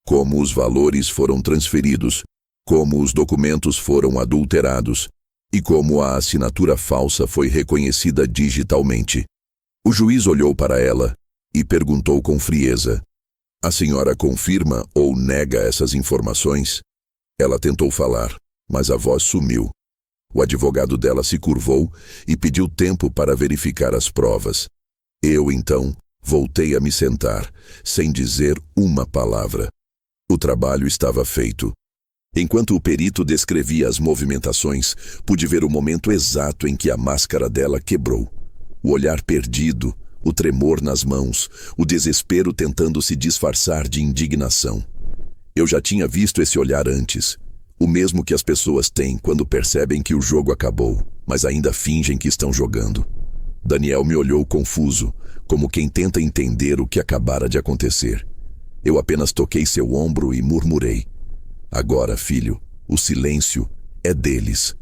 como os valores foram transferidos, como os documentos foram adulterados e como a assinatura falsa foi reconhecida digitalmente. O juiz olhou para ela e perguntou com frieza: a senhora confirma ou nega essas informações? Ela tentou falar, mas a voz sumiu. O advogado dela se curvou e pediu tempo para verificar as provas. Eu, então, voltei a me sentar, sem dizer uma palavra. O trabalho estava feito. Enquanto o perito descrevia as movimentações, pude ver o momento exato em que a máscara dela quebrou. O olhar perdido, o tremor nas mãos, o desespero tentando se disfarçar de indignação. Eu já tinha visto esse olhar antes. O mesmo que as pessoas têm quando percebem que o jogo acabou, mas ainda fingem que estão jogando. Daniel me olhou confuso, como quem tenta entender o que acabara de acontecer. Eu apenas toquei seu ombro e murmurei: "Agora, filho, o silêncio é deles."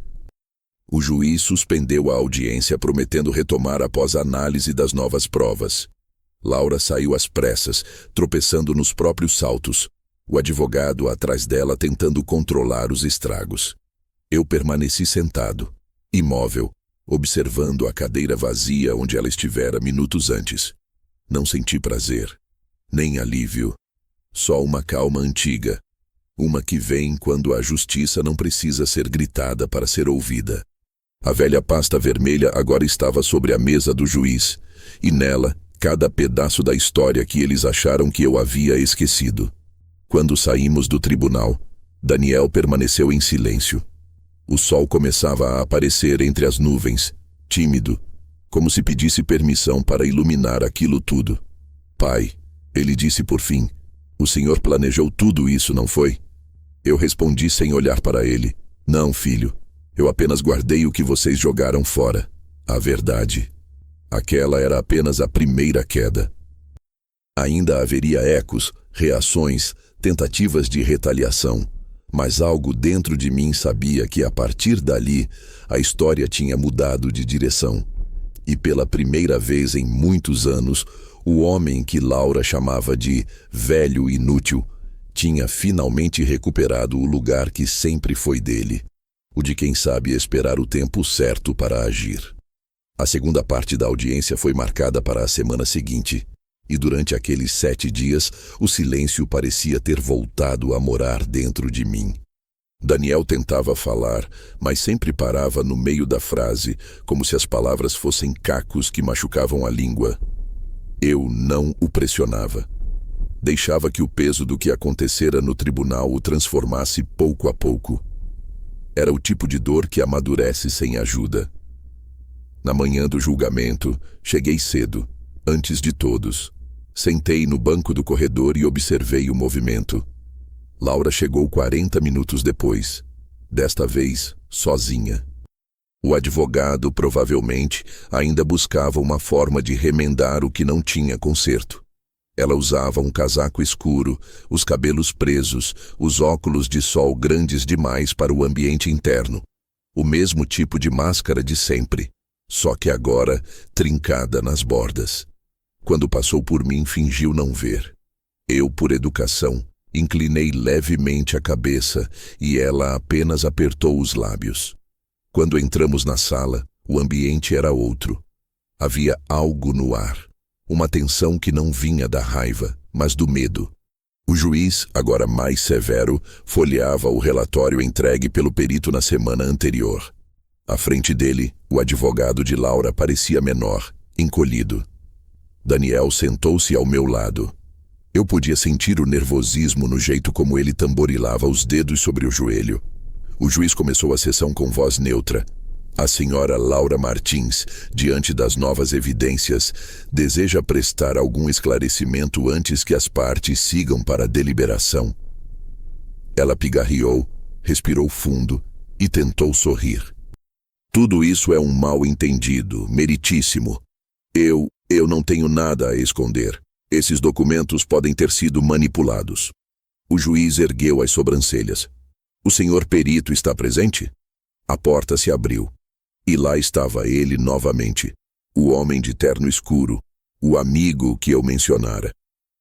O juiz suspendeu a audiência, prometendo retomar após a análise das novas provas. Laura saiu às pressas, tropeçando nos próprios saltos. O advogado atrás dela tentando controlar os estragos. Eu permaneci sentado, imóvel, observando a cadeira vazia onde ela estivera minutos antes. Não senti prazer, nem alívio. Só uma calma antiga. Uma que vem quando a justiça não precisa ser gritada para ser ouvida. A velha pasta vermelha agora estava sobre a mesa do juiz, e nela, cada pedaço da história que eles acharam que eu havia esquecido. Quando saímos do tribunal, Daniel permaneceu em silêncio. O sol começava a aparecer entre as nuvens, tímido, como se pedisse permissão para iluminar aquilo tudo. "Pai", ele disse por fim, "o senhor planejou tudo isso, não foi?" Eu respondi sem olhar para ele: "Não, filho. Eu apenas guardei o que vocês jogaram fora. A verdade." Aquela era apenas a primeira queda. Ainda haveria ecos, reações, tentativas de retaliação, mas algo dentro de mim sabia que a partir dali a história tinha mudado de direção. E pela primeira vez em muitos anos, o homem que Laura chamava de velho inútil tinha finalmente recuperado o lugar que sempre foi dele, o de quem sabe esperar o tempo certo para agir. A segunda parte da audiência foi marcada para a semana seguinte, e durante aqueles 7 dias, o silêncio parecia ter voltado a morar dentro de mim. Daniel tentava falar, mas sempre parava no meio da frase, como se as palavras fossem cacos que machucavam a língua. Eu não o pressionava. Deixava que o peso do que acontecera no tribunal o transformasse pouco a pouco. Era o tipo de dor que amadurece sem ajuda. Na manhã do julgamento, cheguei cedo, antes de todos. Sentei no banco do corredor e observei o movimento. Laura chegou 40 minutos depois, desta vez sozinha. O advogado, provavelmente, ainda buscava uma forma de remendar o que não tinha conserto. Ela usava um casaco escuro, os cabelos presos, os óculos de sol grandes demais para o ambiente interno. O mesmo tipo de máscara de sempre, só que agora trincada nas bordas. Quando passou por mim, fingiu não ver. Eu, por educação, inclinei levemente a cabeça e ela apenas apertou os lábios. Quando entramos na sala, o ambiente era outro. Havia algo no ar, uma tensão que não vinha da raiva, mas do medo. O juiz, agora mais severo, folheava o relatório entregue pelo perito na semana anterior. À frente dele, o advogado de Laura parecia menor, encolhido. Daniel sentou-se ao meu lado. Eu podia sentir o nervosismo no jeito como ele tamborilava os dedos sobre o joelho. O juiz começou a sessão com voz neutra. A senhora Laura Martins, diante das novas evidências, deseja prestar algum esclarecimento antes que as partes sigam para a deliberação. Ela pigarreou, respirou fundo e tentou sorrir. Tudo isso é um mal-entendido, meritíssimo. Eu não tenho nada a esconder. Esses documentos podem ter sido manipulados. O juiz ergueu as sobrancelhas. O senhor perito está presente? A porta se abriu. E lá estava ele novamente. O homem de terno escuro. O amigo que eu mencionara.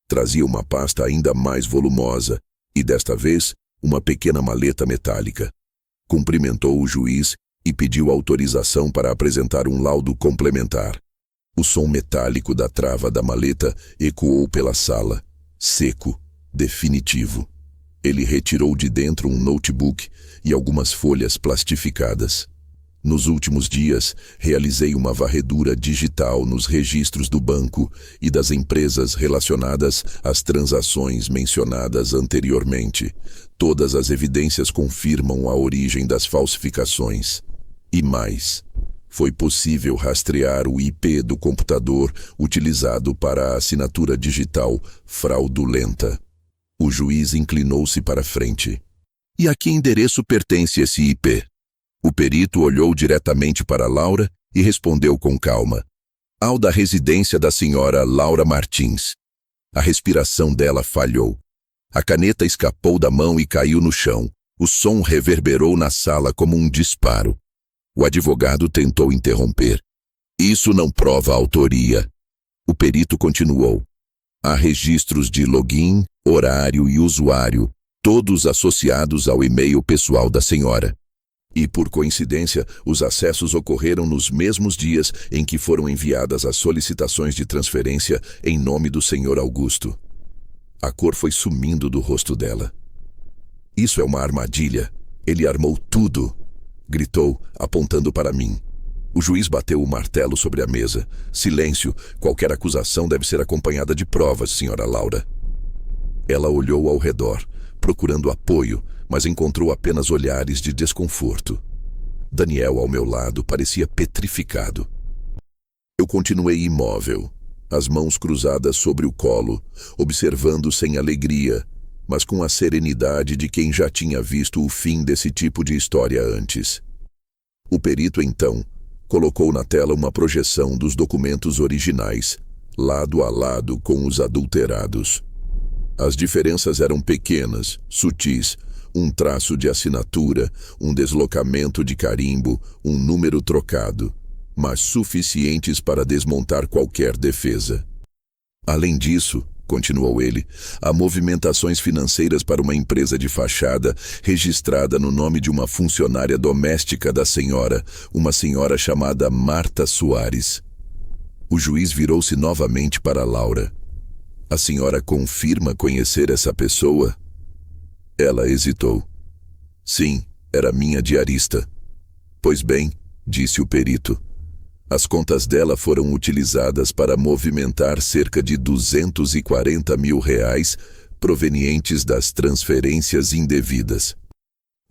Trazia uma pasta ainda mais volumosa e, desta vez, uma pequena maleta metálica. Cumprimentou o juiz e pediu autorização para apresentar um laudo complementar. O som metálico da trava da maleta ecoou pela sala, seco, definitivo. Ele retirou de dentro um notebook e algumas folhas plastificadas. Nos últimos dias, realizei uma varredura digital nos registros do banco e das empresas relacionadas às transações mencionadas anteriormente. Todas as evidências confirmam a origem das falsificações. E mais, foi possível rastrear o IP do computador utilizado para a assinatura digital fraudulenta. O juiz inclinou-se para frente. E a que endereço pertence esse IP? O perito olhou diretamente para Laura e respondeu com calma. Ao da residência da senhora Laura Martins. A respiração dela falhou. A caneta escapou da mão e caiu no chão. O som reverberou na sala como um disparo. O advogado tentou interromper. Isso não prova a autoria. O perito continuou. Há registros de login, horário e usuário, todos associados ao e-mail pessoal da senhora. E, por coincidência, os acessos ocorreram nos mesmos dias em que foram enviadas as solicitações de transferência em nome do senhor Augusto. A cor foi sumindo do rosto dela. Isso é uma armadilha. Ele armou tudo, gritou, apontando para mim. O juiz bateu o martelo sobre a mesa. Silêncio. Qualquer acusação deve ser acompanhada de provas, senhora Laura. Ela olhou ao redor, procurando apoio, mas encontrou apenas olhares de desconforto. Daniel, ao meu lado, parecia petrificado. Eu continuei imóvel, as mãos cruzadas sobre o colo, observando sem alegria, mas com a serenidade de quem já tinha visto o fim desse tipo de história antes. O perito, então, colocou na tela uma projeção dos documentos originais, lado a lado com os adulterados. As diferenças eram pequenas, sutis, um traço de assinatura, um deslocamento de carimbo, um número trocado, mas suficientes para desmontar qualquer defesa. Além disso, continuou ele, há movimentações financeiras para uma empresa de fachada registrada no nome de uma funcionária doméstica da senhora, uma senhora chamada Marta Soares. O juiz virou-se novamente para Laura. A senhora confirma conhecer essa pessoa? Ela hesitou. Sim, era minha diarista. Pois bem, disse o perito, as contas dela foram utilizadas para movimentar cerca de R$240 mil provenientes das transferências indevidas.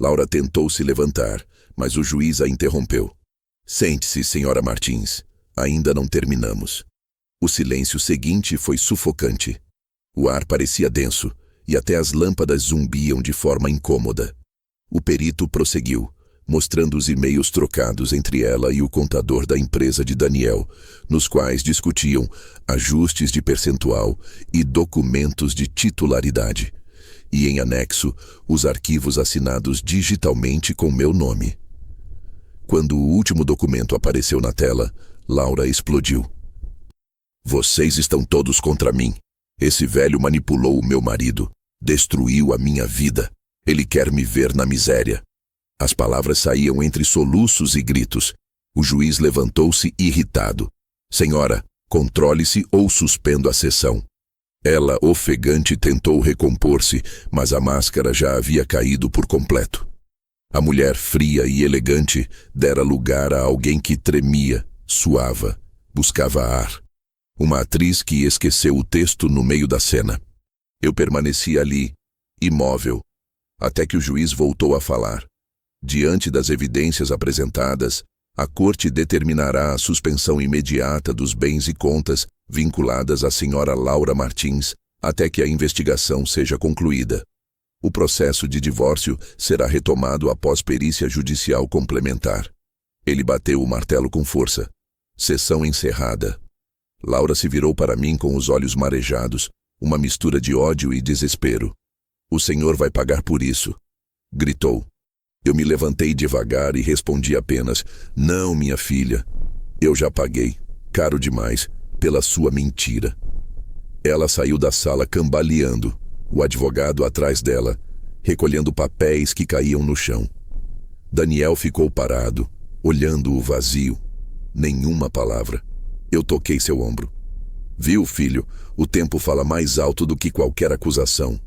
Laura tentou se levantar, mas o juiz a interrompeu. Sente-se, senhora Martins. Ainda não terminamos. O silêncio seguinte foi sufocante. O ar parecia denso, e até as lâmpadas zumbiam de forma incômoda. O perito prosseguiu, mostrando os e-mails trocados entre ela e o contador da empresa de Daniel, nos quais discutiam ajustes de percentual e documentos de titularidade, e em anexo, os arquivos assinados digitalmente com meu nome. Quando o último documento apareceu na tela, Laura explodiu. Vocês estão todos contra mim. Esse velho manipulou o meu marido. Destruiu a minha vida. Ele quer me ver na miséria. As palavras saíam entre soluços e gritos. O juiz levantou-se irritado. Senhora, controle-se ou suspendo a sessão. Ela, ofegante, tentou recompor-se, mas a máscara já havia caído por completo. A mulher fria e elegante dera lugar a alguém que tremia, suava, buscava ar. Uma atriz que esqueceu o texto no meio da cena. Eu permaneci ali, imóvel, até que o juiz voltou a falar. Diante das evidências apresentadas, a corte determinará a suspensão imediata dos bens e contas vinculadas à senhora Laura Martins até que a investigação seja concluída. O processo de divórcio será retomado após perícia judicial complementar. Ele bateu o martelo com força. Sessão encerrada. Laura se virou para mim com os olhos marejados, uma mistura de ódio e desespero. O senhor vai pagar por isso, gritou. Eu me levantei devagar e respondi apenas, não, minha filha. Eu já paguei, caro demais, pela sua mentira. Ela saiu da sala cambaleando, o advogado atrás dela, recolhendo papéis que caíam no chão. Daniel ficou parado, olhando o vazio. Nenhuma palavra. Eu toquei seu ombro. Viu, filho, o tempo fala mais alto do que qualquer acusação.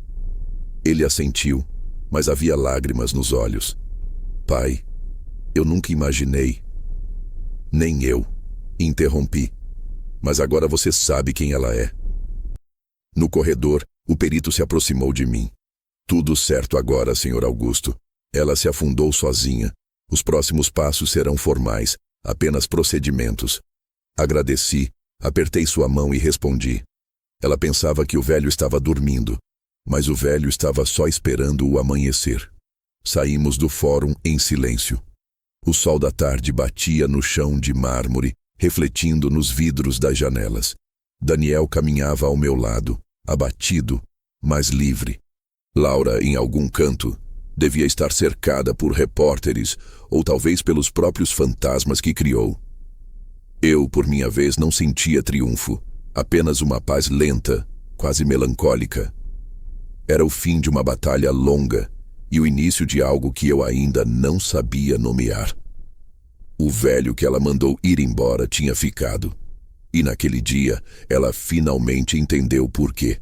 Ele assentiu, mas havia lágrimas nos olhos. Pai, Eu nunca imaginei. Nem eu. Interrompi. Mas agora você sabe quem ela é. No corredor, o perito se aproximou de mim. Tudo certo agora, Sr. Augusto. Ela se afundou sozinha. Os próximos passos serão formais, apenas procedimentos. Agradeci, apertei sua mão e respondi. Ela pensava que o velho estava dormindo, mas o velho estava só esperando o amanhecer. Saímos do fórum em silêncio. O sol da tarde batia no chão de mármore, refletindo nos vidros das janelas. Daniel caminhava ao meu lado, abatido, mas livre. Laura, em algum canto, devia estar cercada por repórteres ou talvez pelos próprios fantasmas que criou. Eu, por minha vez, não sentia triunfo, apenas uma paz lenta, quase melancólica. Era o fim de uma batalha longa e o início de algo que eu ainda não sabia nomear. O velho que ela mandou ir embora tinha ficado, e naquele dia ela finalmente entendeu por quê.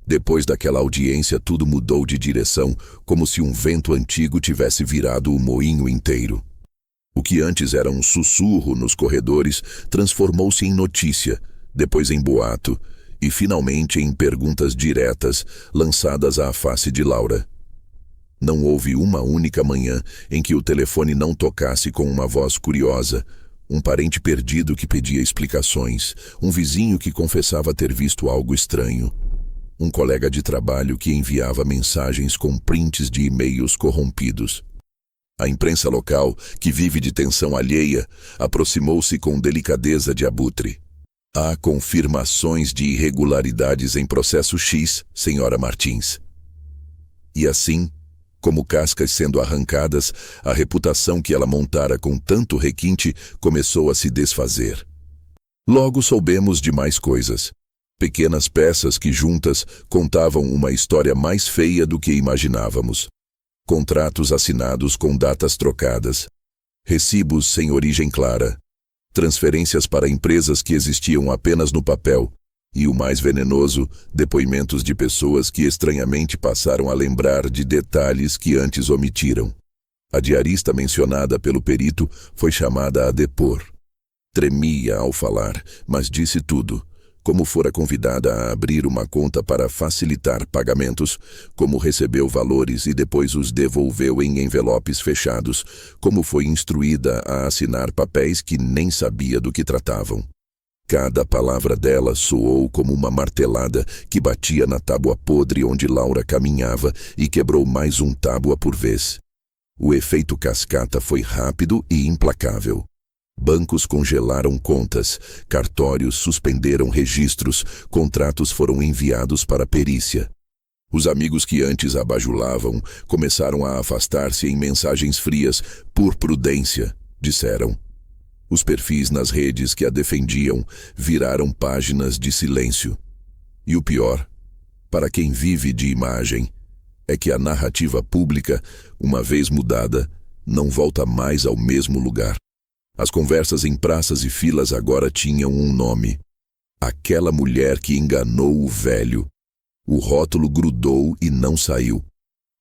Depois daquela audiência, tudo mudou de direção, como se um vento antigo tivesse virado o moinho inteiro. O que antes era um sussurro nos corredores transformou-se em notícia, depois em boato e finalmente em perguntas diretas lançadas à face de Laura. Não houve uma única manhã em que o telefone não tocasse com uma voz curiosa, um parente perdido que pedia explicações, um vizinho que confessava ter visto algo estranho, um colega de trabalho que enviava mensagens com prints de e-mails corrompidos. A imprensa local, que vive de tensão alheia, aproximou-se com delicadeza de abutre. Há confirmações de irregularidades em processo X, senhora Martins. E assim, como cascas sendo arrancadas, a reputação que ela montara com tanto requinte começou a se desfazer. Logo soubemos de mais coisas. Pequenas peças que juntas contavam uma história mais feia do que imaginávamos. Contratos assinados com datas trocadas. Recibos sem origem clara. Transferências para empresas que existiam apenas no papel. E o mais venenoso, depoimentos de pessoas que estranhamente passaram a lembrar de detalhes que antes omitiram. A diarista mencionada pelo perito foi chamada a depor. Tremia ao falar, mas disse tudo. Como fora convidada a abrir uma conta para facilitar pagamentos, como recebeu valores e depois os devolveu em envelopes fechados, como foi instruída a assinar papéis que nem sabia do que tratavam. Cada palavra dela soou como uma martelada que batia na tábua podre onde Laura caminhava e quebrou mais um tábua por vez. O efeito cascata foi rápido e implacável. Bancos congelaram contas, cartórios suspenderam registros, contratos foram enviados para perícia. Os amigos que antes a bajulavam começaram a afastar-se em mensagens frias, por prudência, disseram. Os perfis nas redes que a defendiam viraram páginas de silêncio. E o pior, para quem vive de imagem, é que a narrativa pública, uma vez mudada, não volta mais ao mesmo lugar. As conversas em praças e filas agora tinham um nome. Aquela mulher que enganou o velho. O rótulo grudou e não saiu.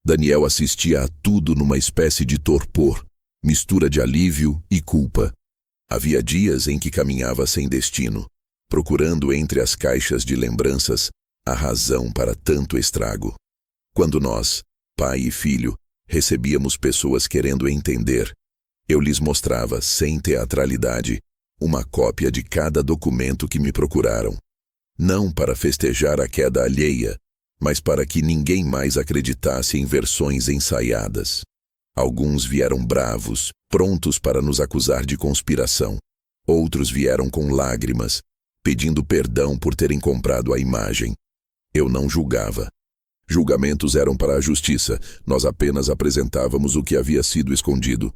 Daniel assistia a tudo numa espécie de torpor, mistura de alívio e culpa. Havia dias em que caminhava sem destino, procurando entre as caixas de lembranças a razão para tanto estrago. Quando nós, pai e filho, recebíamos pessoas querendo entender, eu lhes mostrava, sem teatralidade, uma cópia de cada documento que me procuraram. Não para festejar a queda alheia, mas para que ninguém mais acreditasse em versões ensaiadas. Alguns vieram bravos, prontos para nos acusar de conspiração. Outros vieram com lágrimas, pedindo perdão por terem comprado a imagem. Eu não julgava. Julgamentos eram para a justiça, nós apenas apresentávamos o que havia sido escondido.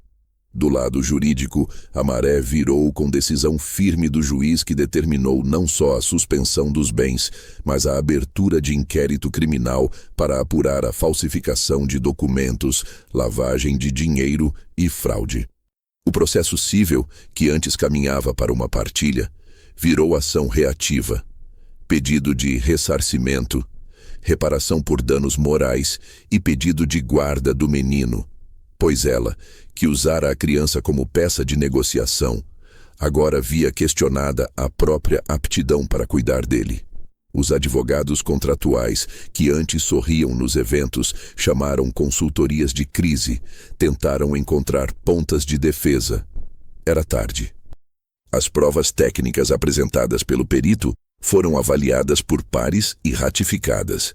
Do lado jurídico, a maré virou com decisão firme do juiz que determinou não só a suspensão dos bens, mas a abertura de inquérito criminal para apurar a falsificação de documentos, lavagem de dinheiro e fraude. O processo cível, que antes caminhava para uma partilha, virou ação reativa, pedido de ressarcimento, reparação por danos morais e pedido de guarda do menino. pois ela, que usara a criança como peça de negociação, agora via questionada a própria aptidão para cuidar dele. Os advogados contratuais, que antes sorriam nos eventos, chamaram consultorias de crise, tentaram encontrar pontas de defesa. Era tarde. As provas técnicas apresentadas pelo perito foram avaliadas por pares e ratificadas.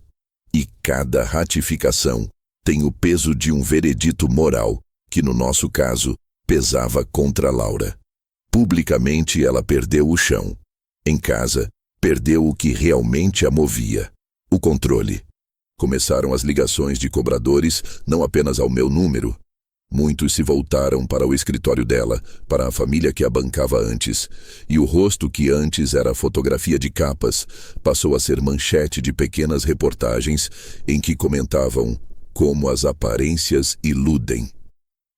E cada ratificação tem o peso de um veredito moral, que no nosso caso pesava contra Laura. Publicamente ela perdeu o chão. Em casa, perdeu o que realmente a movia: o controle. Começaram as ligações de cobradores, não apenas ao meu número. Muitos se voltaram para o escritório dela, para a família que a bancava antes, e o rosto que antes era fotografia de capas passou a ser manchete de pequenas reportagens em que comentavam como as aparências iludem.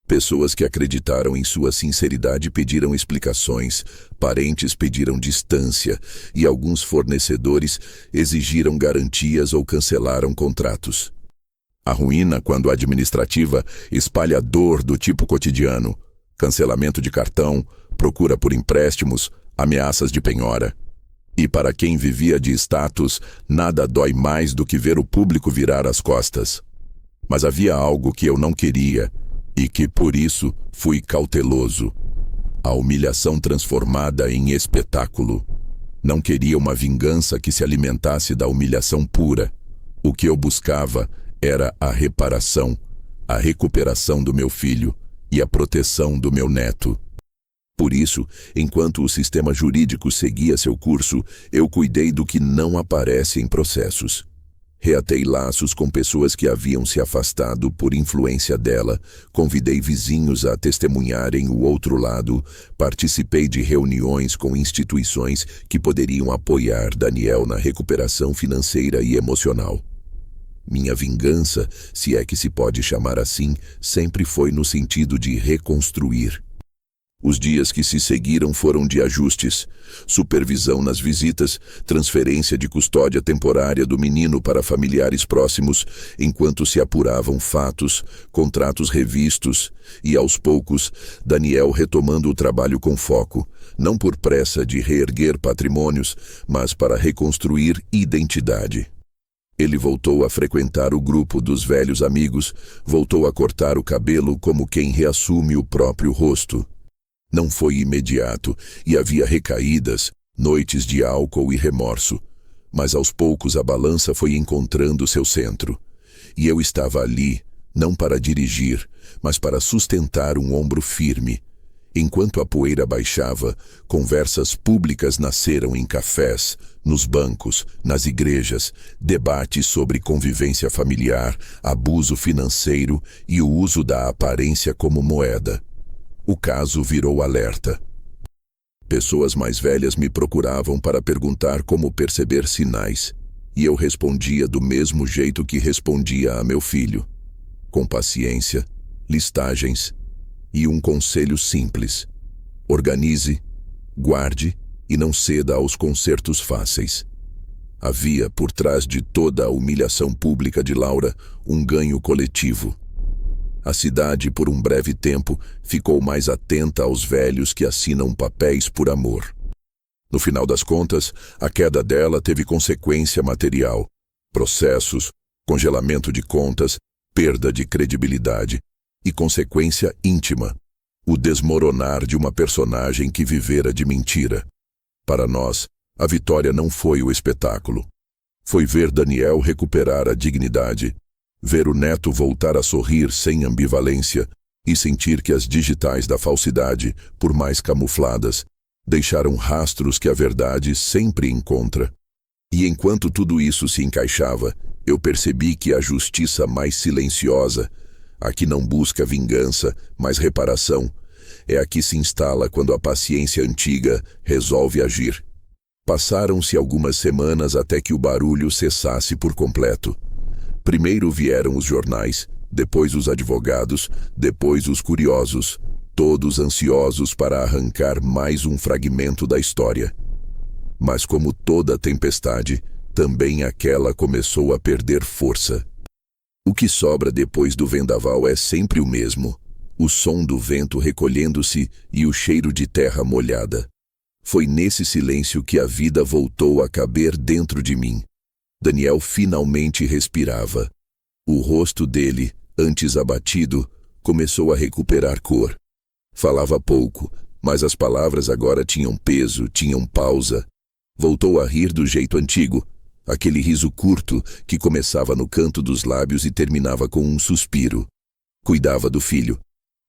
Pessoas que acreditaram em sua sinceridade pediram explicações, parentes pediram distância e alguns fornecedores exigiram garantias ou cancelaram contratos. A ruína, quando administrativa, espalha dor do tipo cotidiano: cancelamento de cartão, procura por empréstimos, ameaças de penhora. E para quem vivia de status, nada dói mais do que ver o público virar as costas. Mas havia algo que eu não queria, e que, por isso, fui cauteloso: a humilhação transformada em espetáculo. Não queria uma vingança que se alimentasse da humilhação pura. O que eu buscava era a reparação, a recuperação do meu filho e a proteção do meu neto. Por isso, enquanto o sistema jurídico seguia seu curso, eu cuidei do que não aparece em processos. Reatei laços com pessoas que haviam se afastado por influência dela, convidei vizinhos a testemunharem o outro lado, participei de reuniões com instituições que poderiam apoiar Daniel na recuperação financeira e emocional. Minha vingança, se é que se pode chamar assim, sempre foi no sentido de reconstruir. Os dias que se seguiram foram de ajustes: supervisão nas visitas, transferência de custódia temporária do menino para familiares próximos, enquanto se apuravam fatos, contratos revistos e, aos poucos, Daniel retomando o trabalho com foco, não por pressa de reerguer patrimônios, mas para reconstruir identidade. Ele voltou a frequentar o grupo dos velhos amigos, voltou a cortar o cabelo como quem reassume o próprio rosto. Não foi imediato, e havia recaídas, noites de álcool e remorso, mas aos poucos a balança foi encontrando seu centro. E eu estava ali, não para dirigir, mas para sustentar um ombro firme. Enquanto a poeira baixava, conversas públicas nasceram em cafés, nos bancos, nas igrejas, debates sobre convivência familiar, abuso financeiro e o uso da aparência como moeda. O caso virou alerta. Pessoas mais velhas me procuravam para perguntar como perceber sinais, e eu respondia do mesmo jeito que respondia a meu filho: com paciência, listagens e um conselho simples: organize, guarde e não ceda aos consertos fáceis. Havia, por trás de toda a humilhação pública de Laura, um ganho coletivo. A cidade, por um breve tempo, ficou mais atenta aos velhos que assinam papéis por amor. No final das contas, a queda dela teve consequência material: processos, congelamento de contas, perda de credibilidade e consequência íntima: o desmoronar de uma personagem que vivera de mentira. Para nós, a vitória não foi o espetáculo. Foi ver Daniel recuperar a dignidade, ver o neto voltar a sorrir sem ambivalência e sentir que as digitais da falsidade, por mais camufladas, deixaram rastros que a verdade sempre encontra. E enquanto tudo isso se encaixava, eu percebi que a justiça mais silenciosa, a que não busca vingança, mas reparação, é a que se instala quando a paciência antiga resolve agir. Passaram-se algumas semanas até que o barulho cessasse por completo. Primeiro vieram os jornais, depois os advogados, depois os curiosos, todos ansiosos para arrancar mais um fragmento da história. Mas como toda tempestade, também aquela começou a perder força. O que sobra depois do vendaval é sempre o mesmo: o som do vento recolhendo-se e o cheiro de terra molhada. Foi nesse silêncio que a vida voltou a caber dentro de mim. Daniel finalmente respirava. O rosto dele, antes abatido, começou a recuperar cor. Falava pouco, mas as palavras agora tinham peso, tinham pausa. Voltou a rir do jeito antigo, aquele riso curto que começava no canto dos lábios e terminava com um suspiro. Cuidava do filho,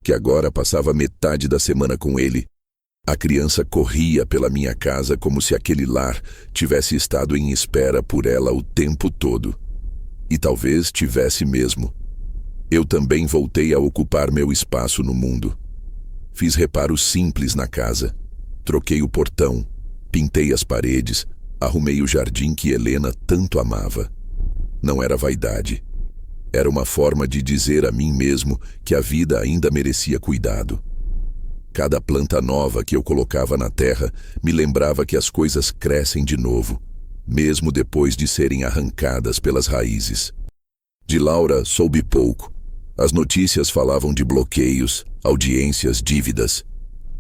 que agora passava metade da semana com ele. A criança corria pela minha casa como se aquele lar tivesse estado em espera por ela o tempo todo. E talvez tivesse mesmo. Eu também voltei a ocupar meu espaço no mundo. Fiz reparos simples na casa. Troquei o portão, pintei as paredes, arrumei o jardim que Helena tanto amava. Não era vaidade. Era uma forma de dizer a mim mesmo que a vida ainda merecia cuidado. Cada planta nova que eu colocava na terra me lembrava que as coisas crescem de novo, mesmo depois de serem arrancadas pelas raízes. De Laura soube pouco. As notícias falavam de bloqueios, audiências, dívidas.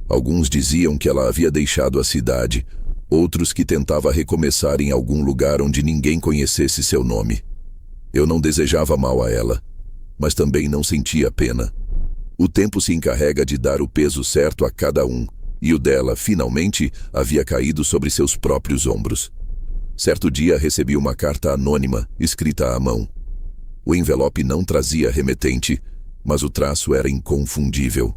Alguns diziam que ela havia deixado a cidade, outros que tentava recomeçar em algum lugar onde ninguém conhecesse seu nome. Eu não desejava mal a ela, mas também não sentia pena. O tempo se encarrega de dar o peso certo a cada um, e o dela, finalmente, havia caído sobre seus próprios ombros. Certo dia recebi uma carta anônima, escrita à mão. O envelope não trazia remetente, mas o traço era inconfundível.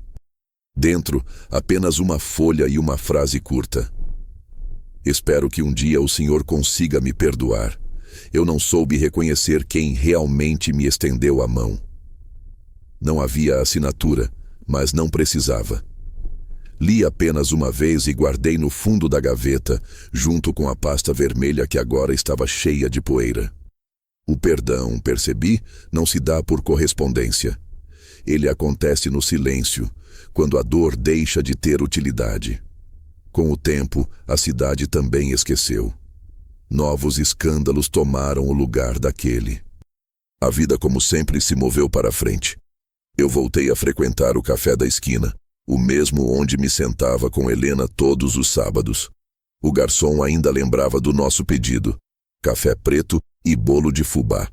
Dentro, apenas uma folha e uma frase curta. Espero que um dia o Senhor consiga me perdoar. Eu não soube reconhecer quem realmente me estendeu a mão. Não havia assinatura, mas não precisava. Li apenas uma vez e guardei no fundo da gaveta, junto com a pasta vermelha que agora estava cheia de poeira. O perdão, percebi, não se dá por correspondência. Ele acontece no silêncio, quando a dor deixa de ter utilidade. Com o tempo, a cidade também esqueceu. Novos escândalos tomaram o lugar daquele. A vida, como sempre, se moveu para a frente. Eu voltei a frequentar o café da esquina, o mesmo onde me sentava com Helena todos os sábados. O garçom ainda lembrava do nosso pedido: café preto e bolo de fubá.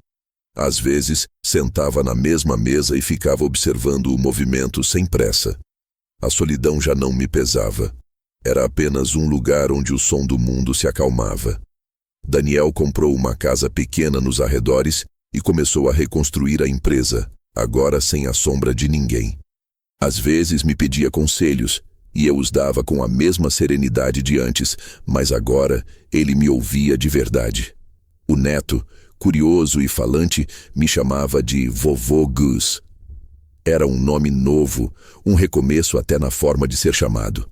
Às vezes, sentava na mesma mesa e ficava observando o movimento sem pressa. A solidão já não me pesava. Era apenas um lugar onde o som do mundo se acalmava. Daniel comprou uma casa pequena nos arredores e começou a reconstruir a empresa, agora sem a sombra de ninguém. Às vezes me pedia conselhos, e eu os dava com a mesma serenidade de antes, mas agora ele me ouvia de verdade. O neto, curioso e falante, me chamava de Vovô Gus. Era um nome novo, um recomeço até na forma de ser chamado.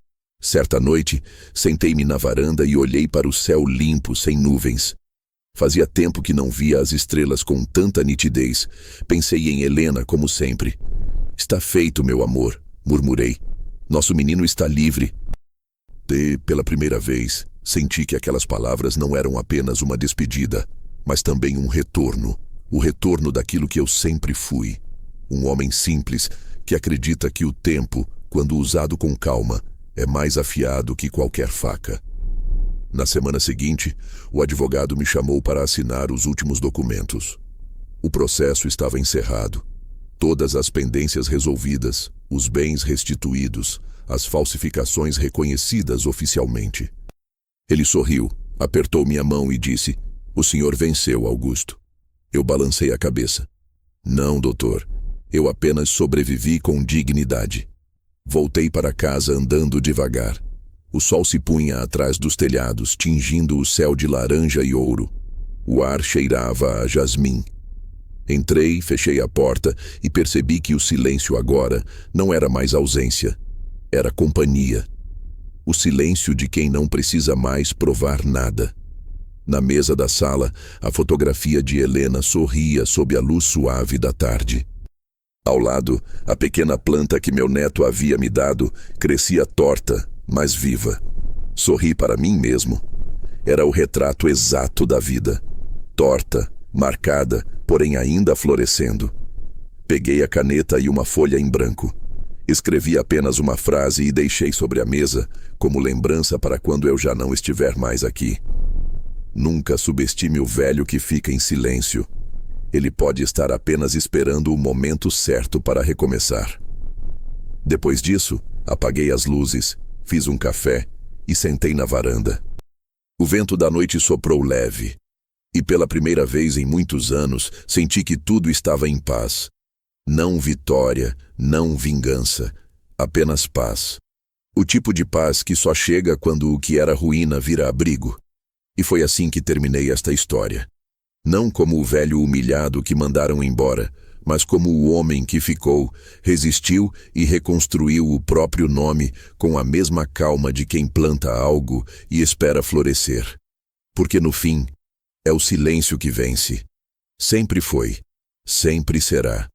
Certa noite, sentei-me na varanda e olhei para o céu limpo, sem nuvens. Fazia tempo que não via as estrelas com tanta nitidez. Pensei em Helena, como sempre. Está feito, meu amor, murmurei. Nosso menino está livre. E, pela primeira vez, senti que aquelas palavras não eram apenas uma despedida, mas também um retorno. O retorno daquilo que eu sempre fui. Um homem simples que acredita que o tempo, quando usado com calma, é mais afiado que qualquer faca. Na semana seguinte, o advogado me chamou para assinar os últimos documentos. O processo estava encerrado. Todas as pendências resolvidas, os bens restituídos, as falsificações reconhecidas oficialmente. Ele sorriu, apertou minha mão e disse: "O senhor venceu, Augusto." Eu balancei a cabeça. "Não, doutor. Eu apenas sobrevivi com dignidade." Voltei para casa andando devagar. O sol se punha atrás dos telhados, tingindo o céu de laranja e ouro. O ar cheirava a jasmim. Entrei, fechei a porta e percebi que o silêncio agora não era mais ausência. Era companhia. O silêncio de quem não precisa mais provar nada. Na mesa da sala, a fotografia de Helena sorria sob a luz suave da tarde. Ao lado, a pequena planta que meu neto havia me dado crescia torta, mas viva. Sorri para mim mesmo. Era o retrato exato da vida. Torta, marcada, porém ainda florescendo. Peguei a caneta e uma folha em branco. Escrevi apenas uma frase e deixei sobre a mesa, como lembrança para quando eu já não estiver mais aqui. Nunca subestime o velho que fica em silêncio. Ele pode estar apenas esperando o momento certo para recomeçar. Depois disso, apaguei as luzes, fiz um café e sentei na varanda. O vento da noite soprou leve, e pela primeira vez em muitos anos senti que tudo estava em paz. Não vitória, não vingança, apenas paz. O tipo de paz que só chega quando o que era ruína vira abrigo. E foi assim que terminei esta história. Não como o velho humilhado que mandaram embora, mas como o homem que ficou, resistiu e reconstruiu o próprio nome com a mesma calma de quem planta algo e espera florescer. Porque no fim, é o silêncio que vence. Sempre foi, sempre será.